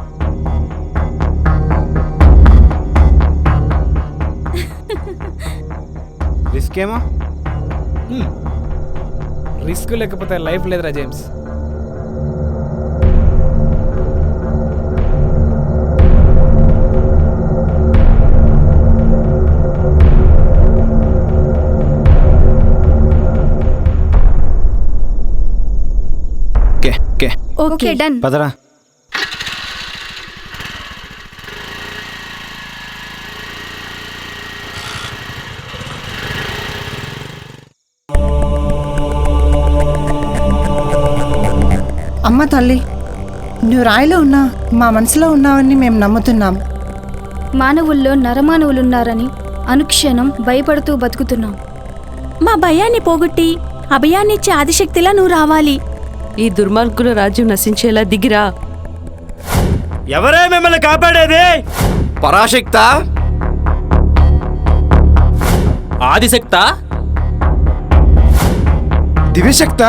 S23: రిస్క్ ఏమో.
S24: రిస్క్ లేకపోతే లైఫ్ లేదురా జేమ్స్.
S9: Okay done.
S23: పదరా.
S12: అమ్మ తల్లి, నువ్వు రాయిలో ఉన్నా మా మనసులో ఉన్నావని మేము నమ్ముతున్నాం.
S9: మానవుల్లో నరమానవులున్నారని అనుక్షణం భయపడుతూ బతుకుతున్నాం. మా భయాన్ని పోగొట్టి అభయాన్నిచ్చే ఆదిశక్తిలా నువ్వు రావాలి.
S18: ఈ దుర్మార్గుల రాజ్యం నశించేలా దిగిరా.
S6: ఎవరే మిమ్మల్ని కాపాడేది?
S19: పరాశక్త,
S8: ఆదిశక్త,
S19: దివ్యశక్త,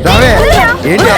S11: రావే. ఏంటి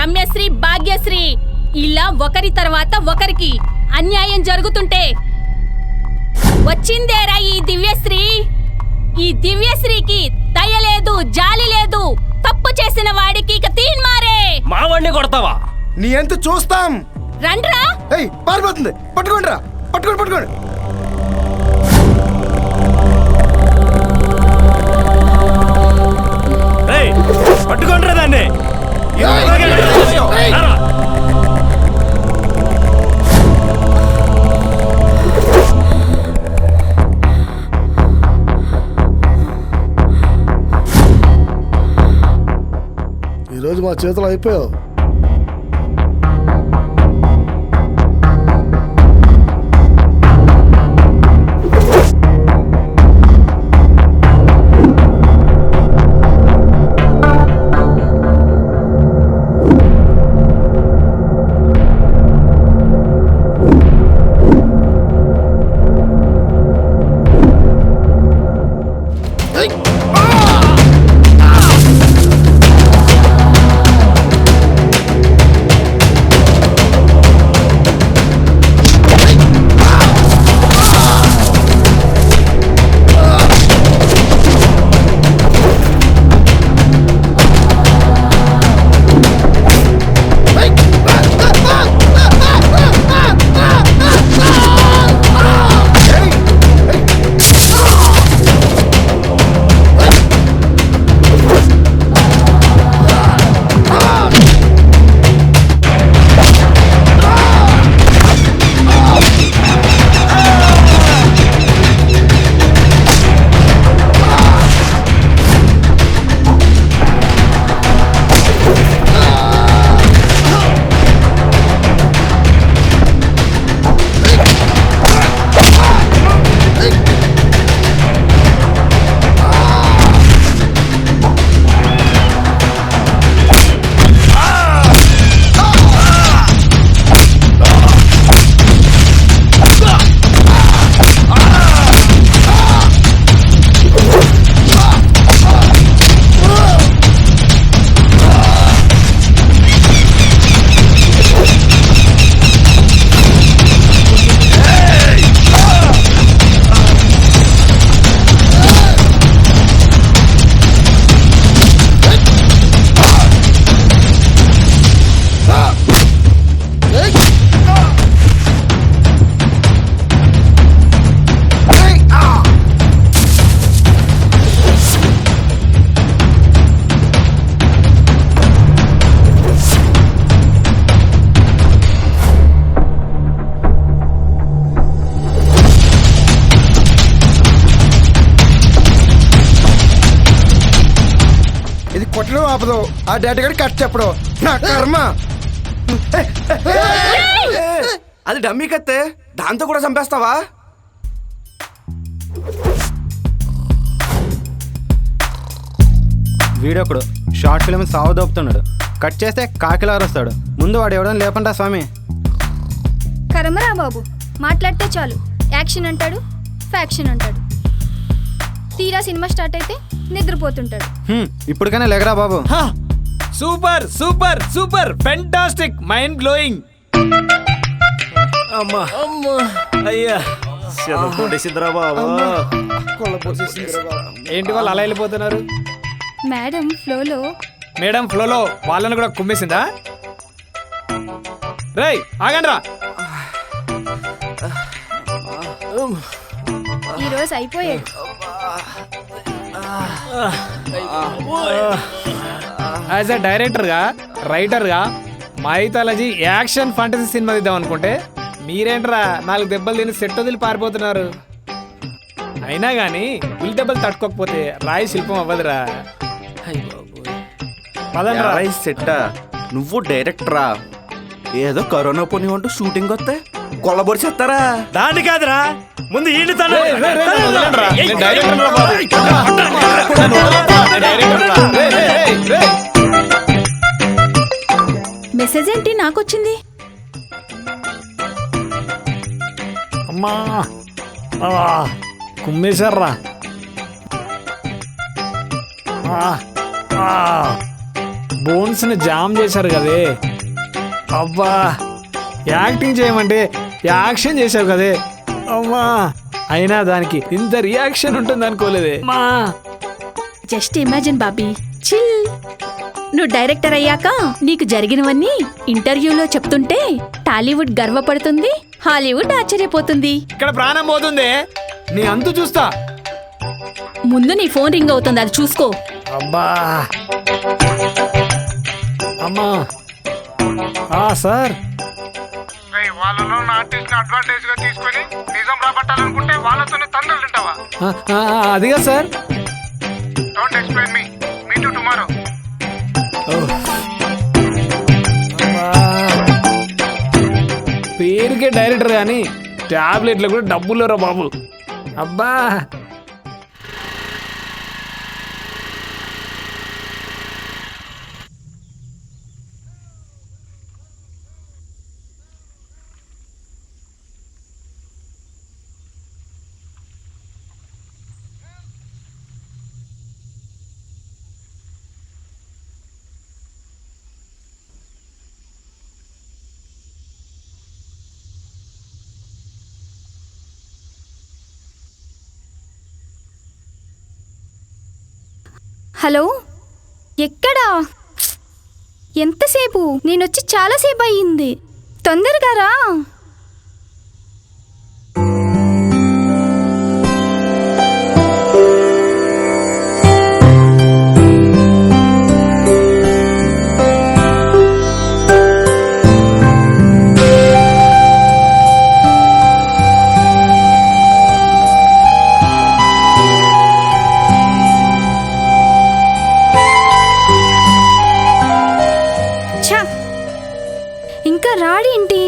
S13: రమ్యశ్రీ, భాగ్యశ్రీ ఇలా ఒకరి తర్వాత ఒకరికి అన్యాయం జరుగుతుంటే వచ్చిందేరా ఈ దివ్యశ్రీ. ఈ దివ్యశ్రీకి దయ లేదు, జాలి లేదు. తప్పు చేసిన వాడికి ఇక తీన్మారే.
S19: మా వాడిని కొడతావా?
S11: నీ ఎంత చూస్తాం.
S13: రండ్రా.
S11: ఏయ్, పారిపోతుంది. పట్టుకోండి రా, పట్టుకోండి పట్టుకోండి.
S6: పట్టుకోండి దాన్ని.
S11: ఈరోజు మా చేతులు అయిపోయావు.
S19: ఆపదు ఆ డేటా గడి కట్ చెప్పడు నా కర్మ. అది డమ్మీ కత్తే, దాంతో కూడా చంపేస్తావా?
S23: వీడొకడు షార్ట్ ఫిల్మ్ సాగు దోపుతున్నాడు. కట్ చేస్తే కాకిలారు వస్తాడు. ముందు వాడు ఎవడని లేపంటా స్వామి.
S9: కరమరా బాబు, మాట్లాడితే చాలు యాక్షన్ అంటాడు, ఫ్యాక్షన్ అంటాడు. తీరా సినిమా స్టార్ట్ అయితే నిద్రపోతుంటాడు.
S23: ఇప్పటికైనా లేకరా బాబు.
S24: Super super super fantastic mind blowing.
S19: అమ్మా అయ్యా
S24: ఏంటి వాళ్ళు అలా వెళ్ళిపోతున్నారు?
S9: మేడం ఫ్లోలో
S24: మేడం ఫ్లోలో వాళ్ళని కూడా కుమ్మేసిందా? రేయ్ ఆగండ్రా.
S9: ఈరోజు అయిపోయాడు.
S24: యాజ్ అ డైరెక్టర్గా, రైటర్గా మైథాలజీ యాక్షన్ ఫంటసీ సినిమా తీద్దాం అనుకుంటే మీరేంట్రా 4 దెబ్బలు తిని సెట్ వదిలి పారిపోతున్నారు. అయినా కానీ ఉల్లి దెబ్బలు తట్టుకోకపోతే రాయి శిల్పం అవ్వదురా. పదండ్రా.
S19: రాయి సెట్టా, నువ్వు డైరెక్టరా? ఏదో కరోనా పోనీ అంటూ షూటింగ్ వస్తే కొల్లబొడి చేస్తారా?
S24: దాని కాదురా, ముందు ఈళ్ళు
S10: మెసేజ్ ఏంటి నాకొచ్చింది?
S24: అమ్మా కుమ్మేశారా. బోన్స్ ని జామ్ చేశారు కదే. అబ్బా యాక్టింగ్ చేయమంటే యాక్షన్ చేశావు కదే. అమ్మా అయినా దానికి ఇంత రియాక్షన్ ఉంటుంది అనుకోలేదే.
S10: Just imagine Bobby, chill. నువ్వు డైరెక్టర్ అయ్యాక నీకు జరిగినవన్నీ ఇంటర్వ్యూలో చెప్తుంటే టాలీవుడ్ గర్వపడుతుంది, హాలీవుడ్ ఆశ్చర్యపోతుంది.
S24: ఇక్కడ ప్రాణం పోతుంది, నీ అంతు చూస్తా.
S10: ముందు నీ ఫోన్ రింగ్ అవుతుంది, అది చూసుకో.
S24: అబ్బా అమ్మా సార్,
S2: వాళ్ళలో ఆర్టిస్ట్ అడ్వాంటేజ్ గా తీసుకొని నిజం రాబట్టాలనుకుంటే వాళ్ళతోనే తండ్రులు తింటావా?
S24: అదిగా sir.
S2: Don't explain me to tomorrow.
S24: పేరుకే డైరెక్టర్ కానీ టాబ్లెట్లు కూడా డబ్బులు రా బాబు. అబ్బా
S9: హలో, ఎక్కడా? ఎంతసేపు? నేనొచ్చి చాలాసేపు అయ్యింది. తొందరగా రా. ఇంకా రాడేంటి?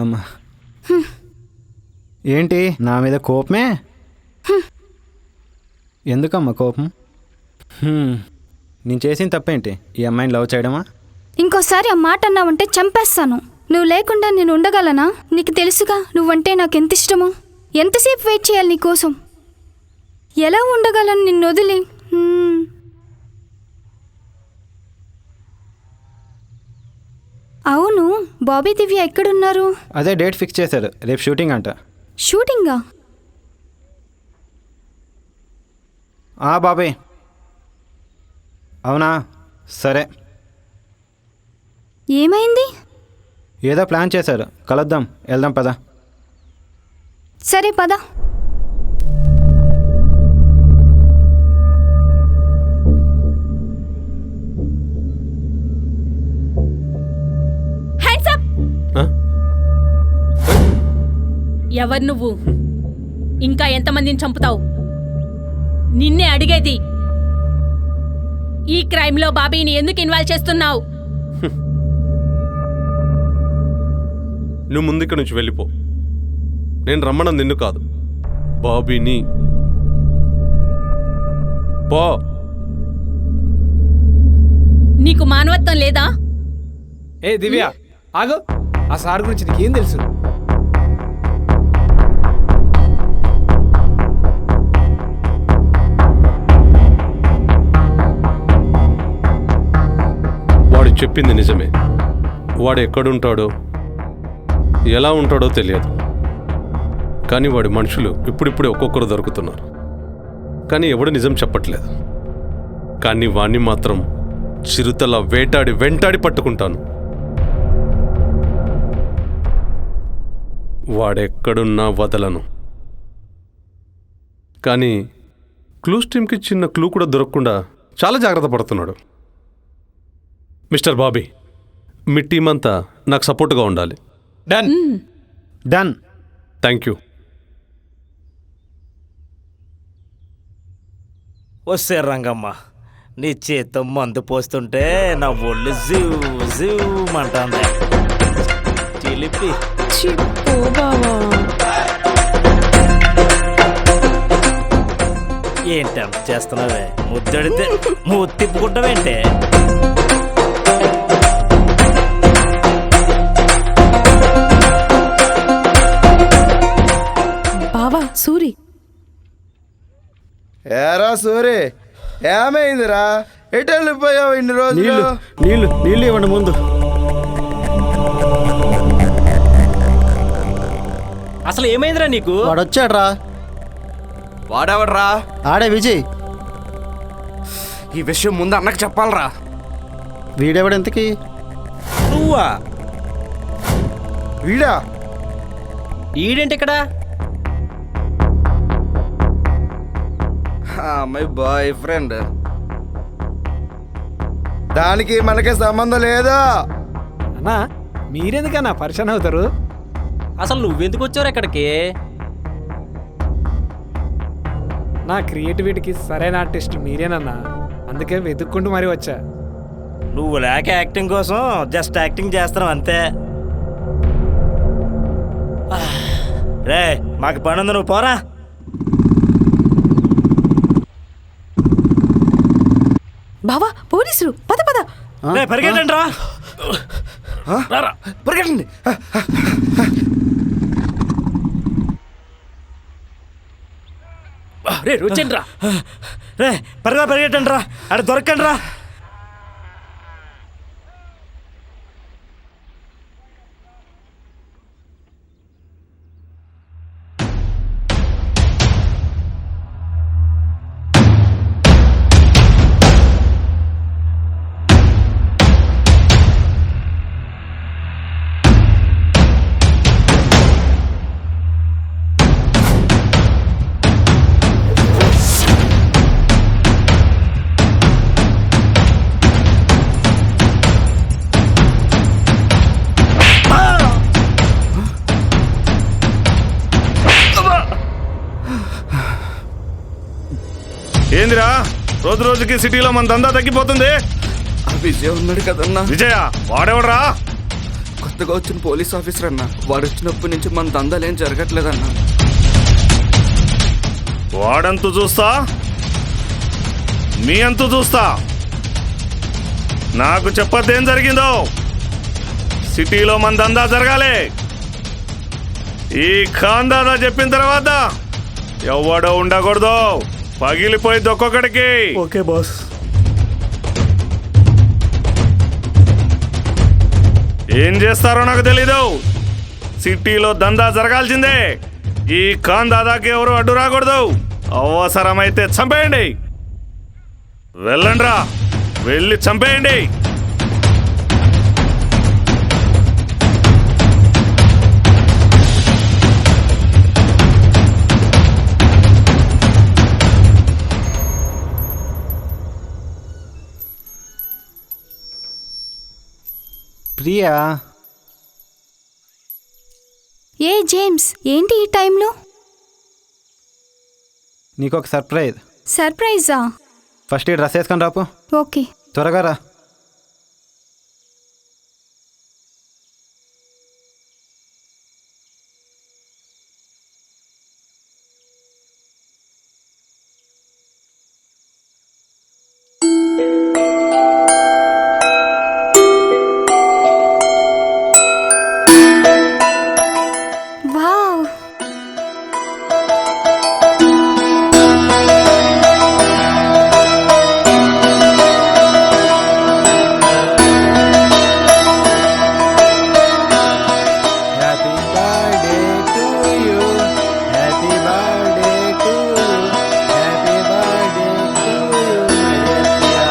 S23: అమ్మా ఏంటి నా మీద కోపమే? ఎందుకమ్మా కోపం? నేను చేసిన తప్పేంటి? ఈ అమ్మాయిని లవ్ చేయడమా?
S9: ఇంకోసారి ఆ మాట అన్నావంటే చంపేస్తాను. నువ్వు లేకుండా నేను ఉండగలనా? నీకు తెలుసుగా నువ్వంటే నాకు ఎంత ఇష్టమో. ఎంతసేపు వెయిట్ చేయాలి నీకోసం? ఎలా ఉండగలను నిన్ను వదిలి? అవును, బాబీ దివ్య ఎక్కడున్నారు?
S23: అదే డేట్ ఫిక్స్ చేశారు, రేపు షూటింగ్ అంట.
S9: షూటింగా?
S23: బాబాయ్ అవునా? సరే.
S9: ఏమైంది?
S23: ఏదో ప్లాన్ చేశారు, కలుద్దాం, వెళ్దాం పద.
S9: సరే పద.
S13: ఎవరు నువ్వు? ఇంకా ఎంతమందిని చంపుతావు? నిన్నే అడిగేది. ఈ క్రైమ్లో బాబీని ఎందుకు ఇన్వాల్వ్ చేస్తున్నావు?
S15: నువ్వు ముందు ఇక్కడి నుంచి వెళ్ళిపో. నేను రమ్మడం నిన్ను కాదు, బాబీని. పో.
S13: నీకు మానవత్వం లేదా?
S24: ఏ దివ్య ఆగు. ఆ సార్ గురించి నీకేం తెలుసు?
S15: వాడు చెప్పింది నిజమే. వాడు ఎక్కడుంటాడో ఎలా ఉంటాడో తెలియదు, కానీ వాడి మనుషులు ఇప్పుడిప్పుడే ఒక్కొక్కరు దొరుకుతున్నారు. కానీ ఎవడు నిజం చెప్పట్లేదు. కానీ వాణ్ణి మాత్రం చిరుతలా వేటాడి వెంటాడి పట్టుకుంటాను. వాడెక్కడున్నా వదలను. కానీ క్లూస్ టీమ్కి చిన్న క్లూ కూడా దొరకకుండా చాలా జాగ్రత్త పడుతున్నాడు. మిస్టర్ బాబీ, మీ టీం అంతా నాకు సపోర్ట్గా ఉండాలి.
S24: డన్.
S15: డన్. Thank you.
S1: వస్తే రంగమ్మ, నీ చేత్తో మందు పోస్తుంటే నా ఒళ్ళు జివ్ జివ్ అంటుంది. చిలిపి ఏంటంత చేస్తున్నావే? ముద్దడితే మూతి తిప్పుకుంటావేంటే?
S18: బావా సూరి.
S11: ఏరా సూరి, ఏమైందిరా? ఎటు వెళ్ళిపోయావు ఇన్ని రోజులు?
S23: నీళ్ళు ఇవ్వండి ముందు.
S1: అసలు ఏమైందిరా నీకు?
S4: వాడు వచ్చాడ్రా.
S19: వాడెవడ్రా?
S4: ఆడే విజయ్.
S19: ఈ విషయం ముందు అన్నకు చెప్పాలరా.
S4: వీడెవడెంతకి?
S1: నువ్వా?
S11: వీడా?
S1: ఈడేంటి ఇక్కడ?
S11: My boy friend. దానికి మనకి సంబంధం లేదా?
S24: అన్నా మీరెందుకన్నా పరిచయం అవుతారు?
S1: అసలు నువ్వెందుకు వచ్చావు ఇక్కడికి?
S24: నా క్రియేటివిటీకి సరైన ఆర్టిస్ట్ మీరేనన్నా, అందుకే వెతుక్కుంటూ మరీ వచ్చా.
S1: నువ్వు లేక యాక్టింగ్ కోసం జస్ట్ యాక్టింగ్ చేస్తున్నావు అంతే. రే మాకు పని ఉంది, నువ్వు పోరా.
S18: బావా పోలీసులు, పద పద.
S1: పరిగెట్టండి రా.
S11: పరిగెట్టండి.
S1: రే వచ్చండి రా. రే పరిగెట్టండి రా. అక్కడ దొరకండి రా.
S15: ఏందిరా రోజు రోజుకి సిటీలో మన దందా తగ్గిపోతుంది?
S19: విజయ్ ఉన్నాడు కదన్నా.
S15: విజయ వాడేవడరా?
S19: కొత్త కొత్తగా వచ్చిన పోలీస్ ఆఫీసర్ అన్న. వాడు వచ్చినప్పటి నుంచి మన దందాలేం జరగట్లేదన్న.
S17: వాడంతు చూస్తా, మీ అంతు చూస్తా. నాకు చెప్పద్దేం జరిగిందో. సిటీలో మన దందా జరగాలి. ఈ ఖాన్ దాదా చెప్పిన తర్వాత ఎవడో ఉండకూడదు. పగిలిపోయింది ఒక్కొక్కడికి.
S1: Okay boss.
S17: ఏం చేస్తారో నాకు తెలీదు. సిటీలో దందా జరగాల్సిందే. ఈ ఖాన్ దాదాకి ఎవరు అడ్డు రాకూడదు. అవసరమైతే చంపేయండి. వెళ్ళండ్రా, వెళ్ళి చంపేయండి.
S23: ప్రియా,
S9: ఏ జేమ్స్, ఏంటి ఈ టైంలో?
S23: నీకు ఒక సర్ప్రైజ్.
S9: సర్ప్రైజా?
S23: ఫస్ట్ ఈ డ్రెస్ వేసుకొని రాపు.
S9: ఓకే,
S23: త్వరగా రా.
S9: Wow,
S23: happy birthday to you, happy birthday to you, happy birthday to you my dear Priya.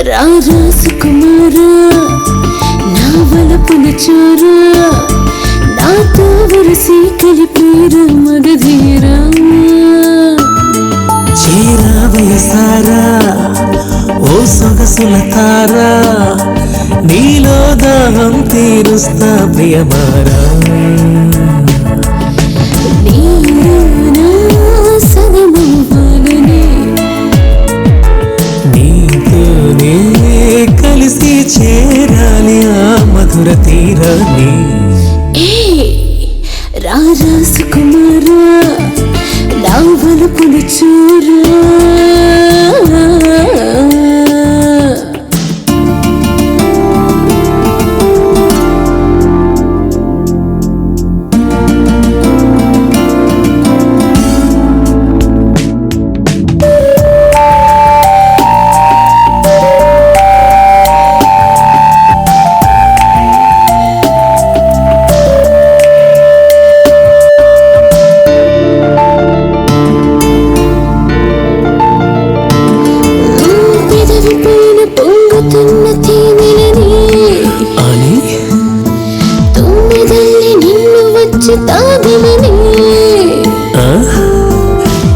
S10: రాజకుమారా నా వలపుల చారా నాతో వరసి కలిపేర మగధీరా
S20: చేరా వయసారా
S14: సొగసుల తారా నీలో దాహం తీరుస్తా ప్రియమారా నీతోనే కలిసి చేరాలి ఆ మధుర తీరాన్ని
S10: రాజకుమారా నావలు పులుచూరా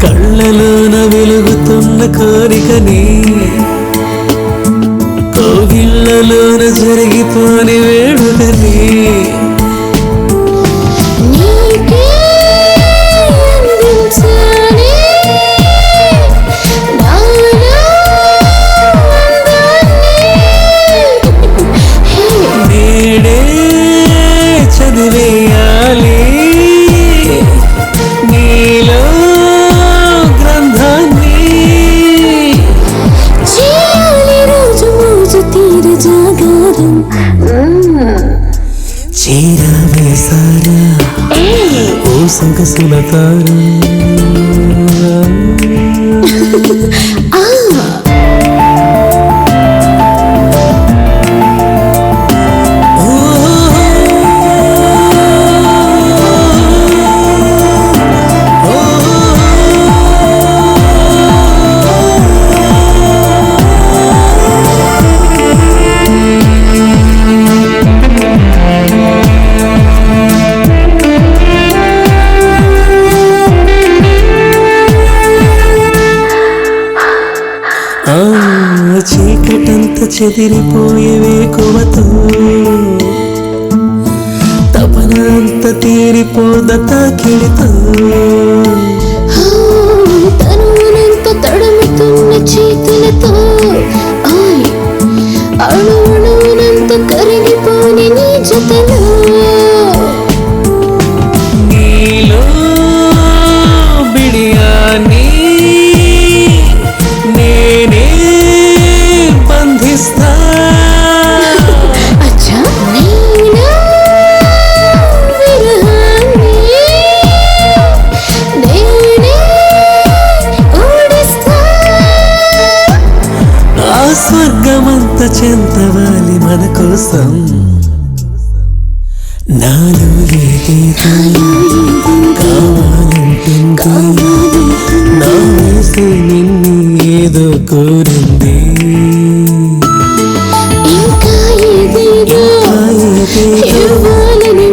S14: కళ్ళలోన వెలుగుతున్న కోరికని కోగిళ్ళలోన జరిగిపోని వేడుకని నేడే చదివేయాలి నీలో గ్రంథాన్ని
S10: చేయాలి రోజు రోజు తీర జాగారం
S14: చీరవేసారా ఓ సొగసుల తారా చీకటంత చెదిరిపోయే వేకువతో తపనంత తీరిపోదత కిడితో
S10: తనునంత తడుముతున్న చేతులతో అణువునంత కరిగిపోని నీ జతలో
S14: నీలో బిడియాన్ని నేనే బంధిస్తా
S10: అచ్చా నీలో విరహాన్ని నేనే ఓడిస్తా
S14: ఆ స్వర్గమంత చెంతవాలి మన కోసం నాలో ఏదేదో కావాలంటుంది నా వేసి నిన్ను ఏదో కోరింది
S10: ఇంకా ఏదేదో ఇవ్వాలని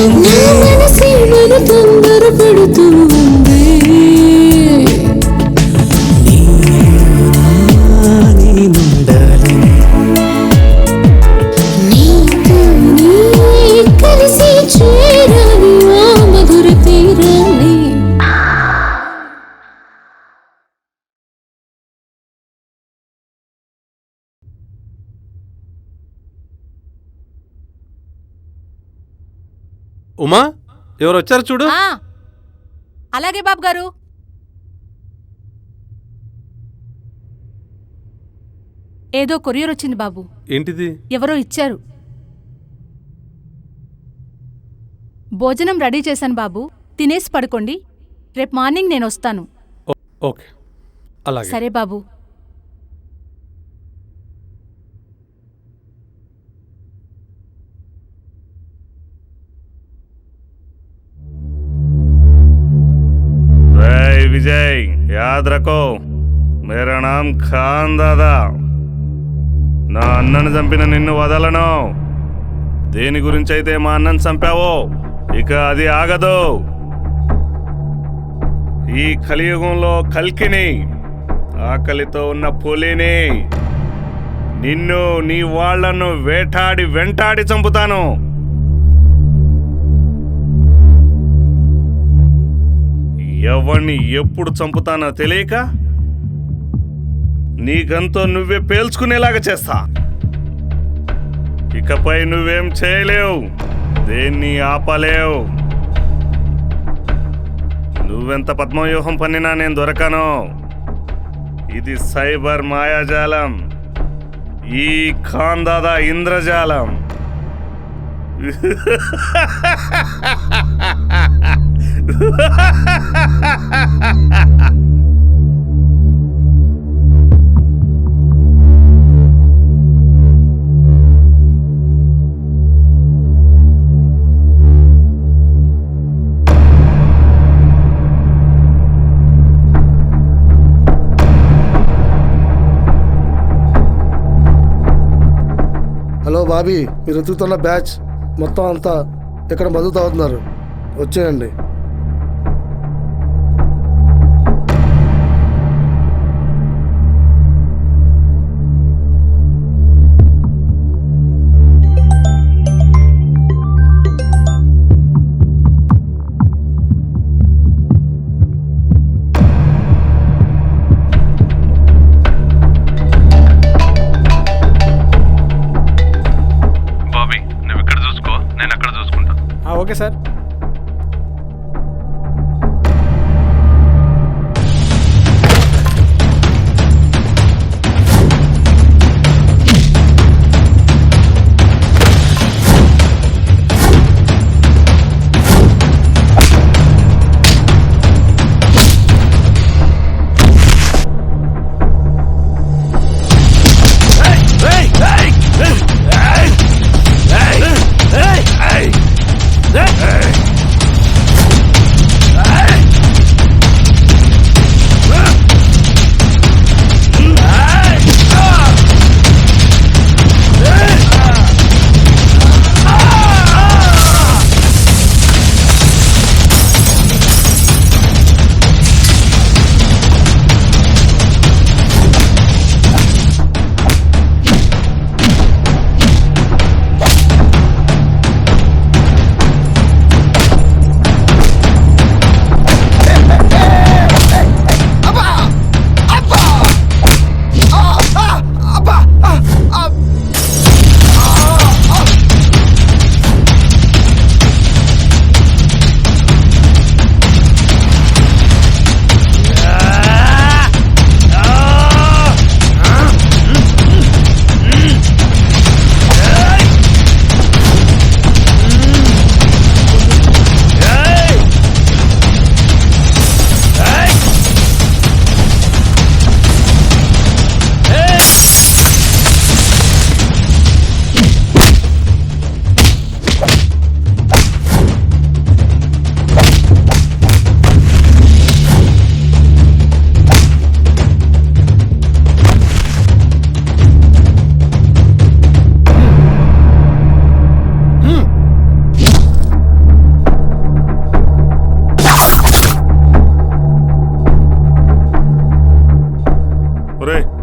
S10: ఉంది నా మనసే మన తొందర పడుతూ ఉంది
S14: నేనుండాలి
S10: నీతోనే కలిసి చేరాలి ఆ మధుర తీరాన్ని
S15: ఉమా ఎవరు వచ్చారు చూడు
S18: అలాగే బాబు గారు. ఏదో కొరియర్ వచ్చింది బాబు.
S15: ఏంటిది?
S18: ఎవరో ఇచ్చారు. భోజనం రెడీ చేశాను బాబు, తినేసి పడుకోండి. రేపు మార్నింగ్ నేను వస్తాను.
S15: ఓకే అలాగే.
S18: సరే బాబు.
S17: विजय याद रखो मेरा नाम खान दादा నా అన్నను చంపిన నిన్ను వదలను దేని గురించి అయితే మా అన్నను చంపావో ఇక అది ఆగదు ఈ కలియుగంలో కల్కిని ఆకలితో ఉన్న పులిని, నిన్ను నీ వాళ్లను వెంటాడి చంపుతాను. ఎవరిని ఎప్పుడు చంపుతానో తెలియక నీకంతో నువ్వే పేల్చుకునేలాగా చేస్తా. ఇకపై నువ్వేం చేయలేవు, దేన్ని ఆపలేవు. నువ్వెంత పద్మవ్యూహం పన్నినా నేను దొరకను. ఇది సైబర్ మాయాజాలం, ఈ ఖాన్ దాదా ఇంద్రజాలం.
S7: హలో బాబీ, మీరు వెతుకుతున్న బ్యాచ్ మొత్తం అంతా ఇక్కడ మధు తాగుతున్నారు, వచ్చేయండి.
S24: Okay sir.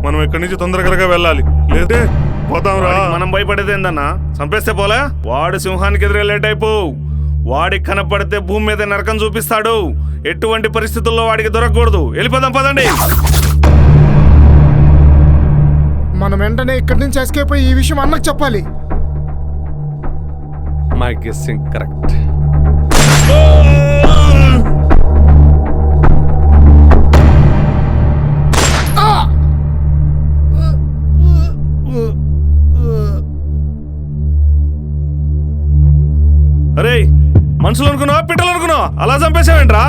S17: మనం ఇక్కడి నుంచి తొందరగా వెళ్ళాలి, లేదే పోతాం రా. మనం భయపడేది ఏందన్నా, చంపేస్తే పోలే. వాడు సింహానికి ఎదురే లేట్ అయిపో. వాడికి కనపడితే భూమి మీద నరకం చూపిస్తాడు. ఎటువంటి పరిస్థితుల్లో వాడికి దొరకకూడదు. వెళ్ళిపోదాం పదండి.
S7: మనం వెంటనే ఇక్కడి నుంచి ఎస్కేప్ అయ్యి ఈ విషయం అన్నకు చెప్పాలి.
S15: My guessing correct.
S17: అరే, మనుషులు అనుకున్నావా పిట్టలు అనుకున్నావా? అలా చంపేసావేంట్రా?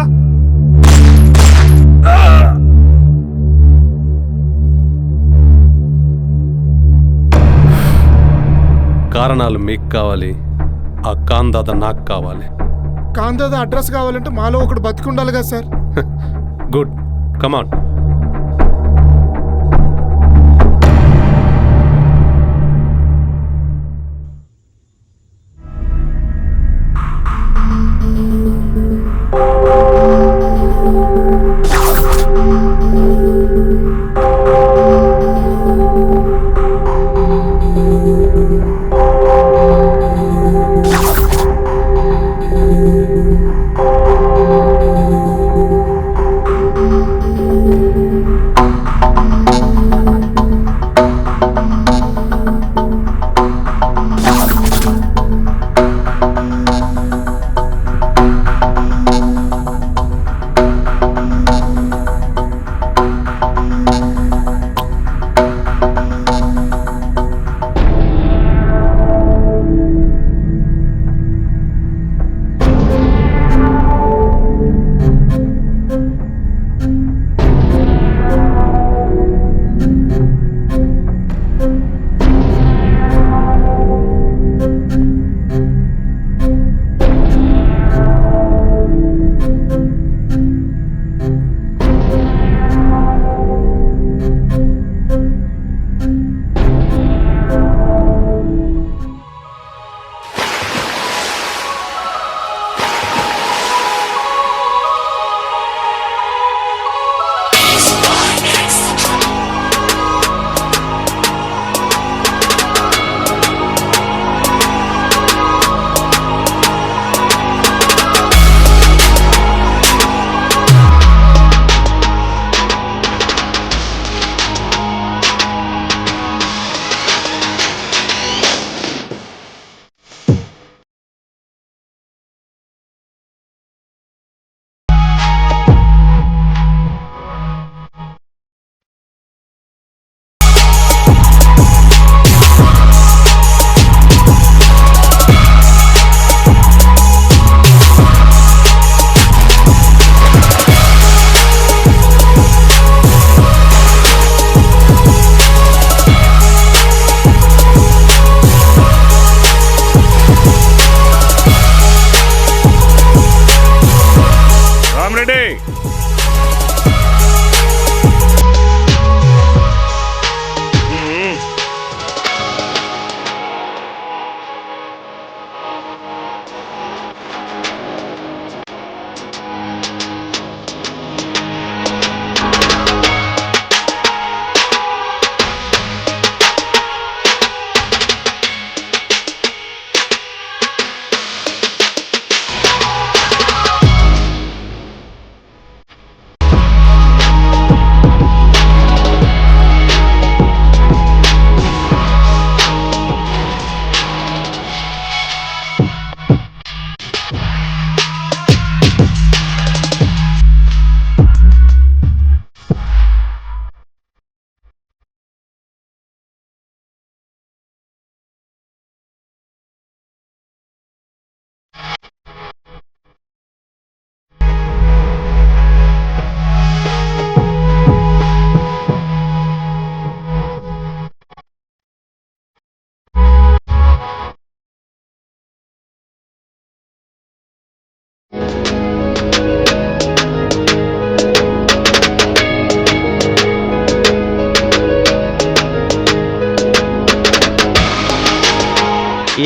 S15: కారణాలు మీకు కావాలి, ఆ కాందాద నాకు కావాలి.
S7: కాందాద అడ్రస్ కావాలంటే మాలో ఒకడు బతికుండాలి కదా సార్.
S15: గుడ్, కమాన్.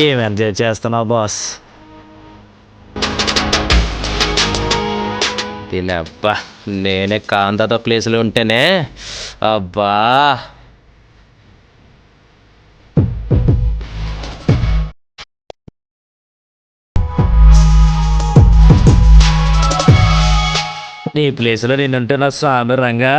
S1: ఏం ఎంజాయ్ చేస్తున్నావు బాస్?
S8: అబ్బా నేనే కాంతాతో ప్లేస్లో ఉంటేనే అబ్బా.
S1: నీ ప్లేస్లో నేనుంటే నా స్వామి రంగా.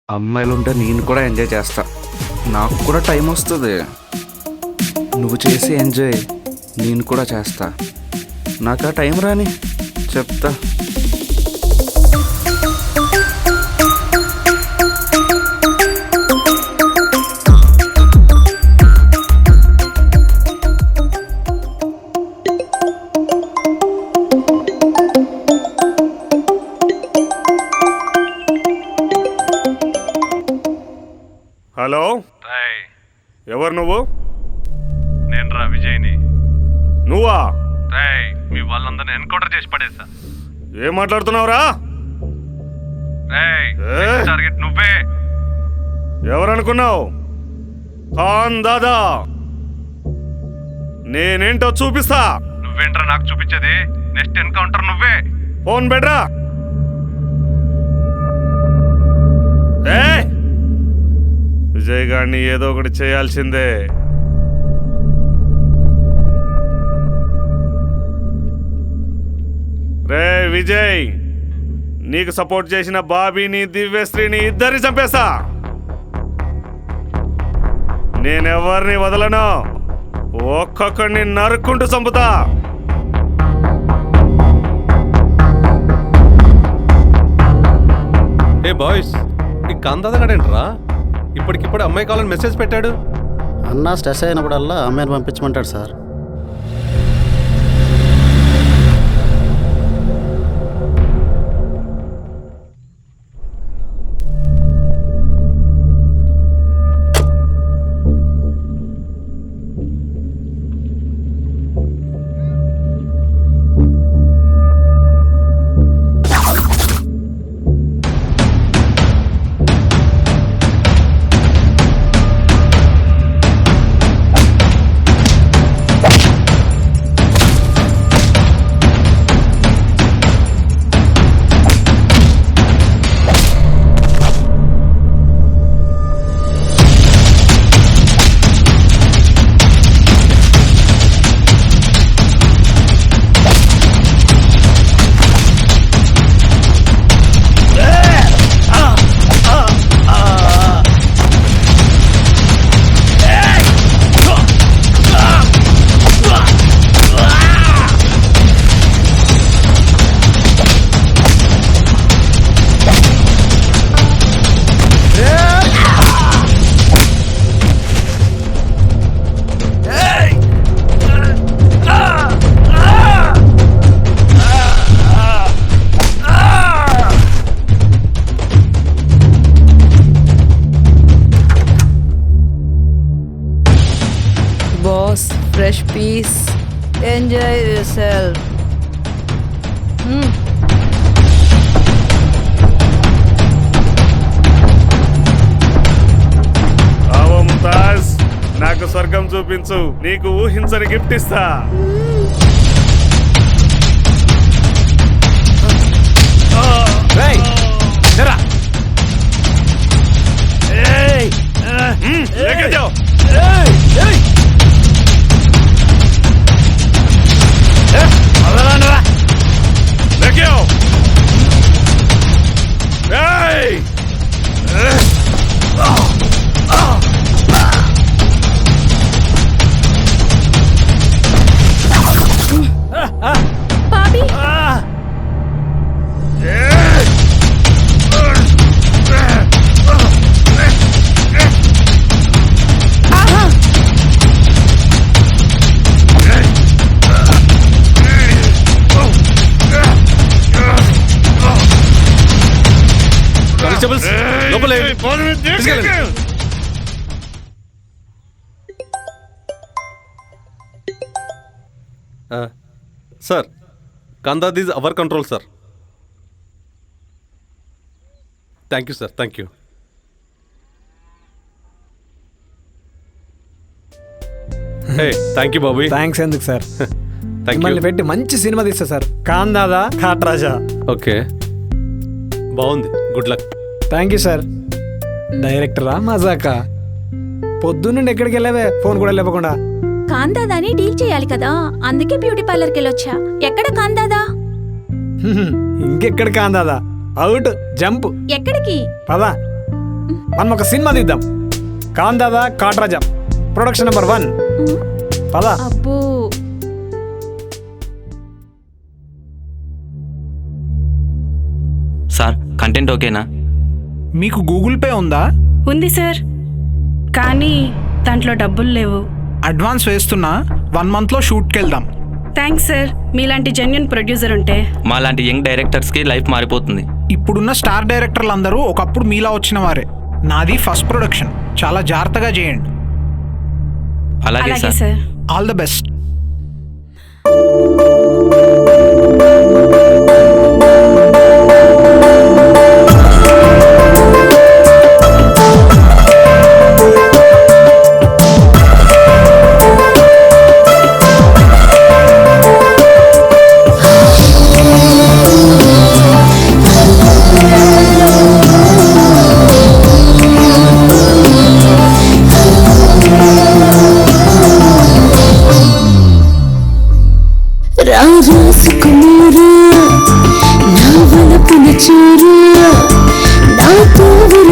S19: అమ్మాయిలు ఉంటే నేను కూడా ఎంజాయ్ చేస్తా. నాకు కూడా టైం వస్తుంది. నువ్వు చేసి ఎంజాయ్ నేను కూడా చేస్తా. నాకు ఆ టైం రాని చెప్తా.
S17: హలో, ఎవరు నువ్వు?
S16: నేను రా విజయ్ని.
S17: నువ్వా?
S16: మీ వాళ్ళందరినీ ఎన్కౌంటర్ చేసి పడేసా.
S17: ఏం మాట్లాడుతున్నావురా?
S16: టార్గెట్ నువ్వే.
S17: ఎవరనుకున్నావు? ఖాన్ దాదా. నేనేంటో చూపిస్తా.
S16: నువ్వేంట్రా నాకు చూపించేది? నెక్స్ట్ ఎన్కౌంటర్ నువ్వే.
S17: ఫోన్ బెడ్రా. విజయ్ గారిని ఏదో ఒకటి చేయాల్సిందే. రే విజయ్, నీకు సపోర్ట్ చేసిన బాబీని దివ్యశ్రీని ఇద్దరిని చంపేస్తా. నేనెవరిని వదలను, ఒక్కొక్కడిని నరుక్కుంటూ చంపుతా.
S15: ఏ బాయ్స్, ఈ కందాదగాడేంట్రా ఇప్పటికిప్పుడు అమ్మాయి కావాలని మెసేజ్ పెట్టాడు?
S23: అన్న స్ట్రెస్ అయినప్పుడల్లా అమ్మాయిని పంపించమంటాడు sir.
S5: fresh piece. Enjoy yourself.
S17: Ao Mumtaz, నాకు స్వర్గం చూపించు, నీకు ఊహించని గిఫ్ట్ ఇస్తా. लेके जाओ। लेके आओ।
S9: Bobby.
S15: సార్, కందాద్ is our control sir. Thank you sir, thank you. Hey, thank you బాబు.
S24: థ్యాంక్స్ ఎందుకు సార్,
S15: థ్యాంక్ యూ.
S24: పెట్టి మంచి సినిమా తీస్తా సార్. కాందాదా కాట్రాజా.
S15: ఓకే, బాగుంది, good luck.
S24: Thank you sir. డైరెక్టరా మజాకా? పొద్దున్నండి ఎక్కడికి వెళ్ళావే, ఫోన్ కూడా లేపకుండా.
S9: కాందాదాని డీల్ చేయాలి కదా, అందుకే బ్యూటీ పార్లర్కి వెళ్ళొచ్చా. ఎక్కడ కాందాదా?
S24: ఇంకెక్కడ కాందాదా, అవుట్ జంప్.
S9: ఎక్కడికి?
S24: పదా మనం ఒక సినిమా తీద్దాం. కాందాదా కాట్రాజా, ప్రొడక్షన్ నెంబర్ 1. పదా.
S9: అబ్బో,
S8: సార్ కంటెంట్ ఓకేనా?
S2: మీకు గూగుల్ పే ఉందా?
S3: ఉంది సార్, కానీ దాంట్లో డబ్బులు లేవు.
S2: అడ్వాన్స్ వేస్తున్నా, 1 monthలో షూట్కి వెళ్దాం.
S3: థ్యాంక్స్ సార్, మీలాంటి జెన్యున్ ప్రొడ్యూసర్ ఉంటే.
S8: మాలాంటి యంగ్ డైరెక్టర్స్కి లైఫ్ మారిపోతుంది.
S2: ఇప్పుడున్న స్టార్ డైరెక్టర్లు అందరూ ఒకప్పుడు మీలా వచ్చిన వారే. నాది ఫస్ట్ ప్రొడక్షన్, చాలా జాగ్రత్తగా చేయండి.
S8: అలాగే సార్.
S2: All the best.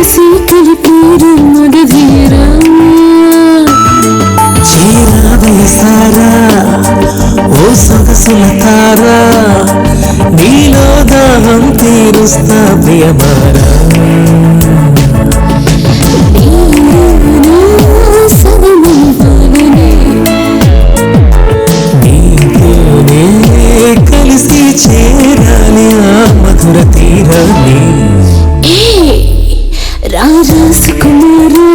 S14: కలిసి కలిపేరు మగధీరా చేరావే సారా ఓ సొగసుల తారా నీలో దాహం తీరుస్తా ప్రియమారా నీతోనే కలిసి చేరాలి ఆ మధుర తీరాన్ని రాజా సుకుమారా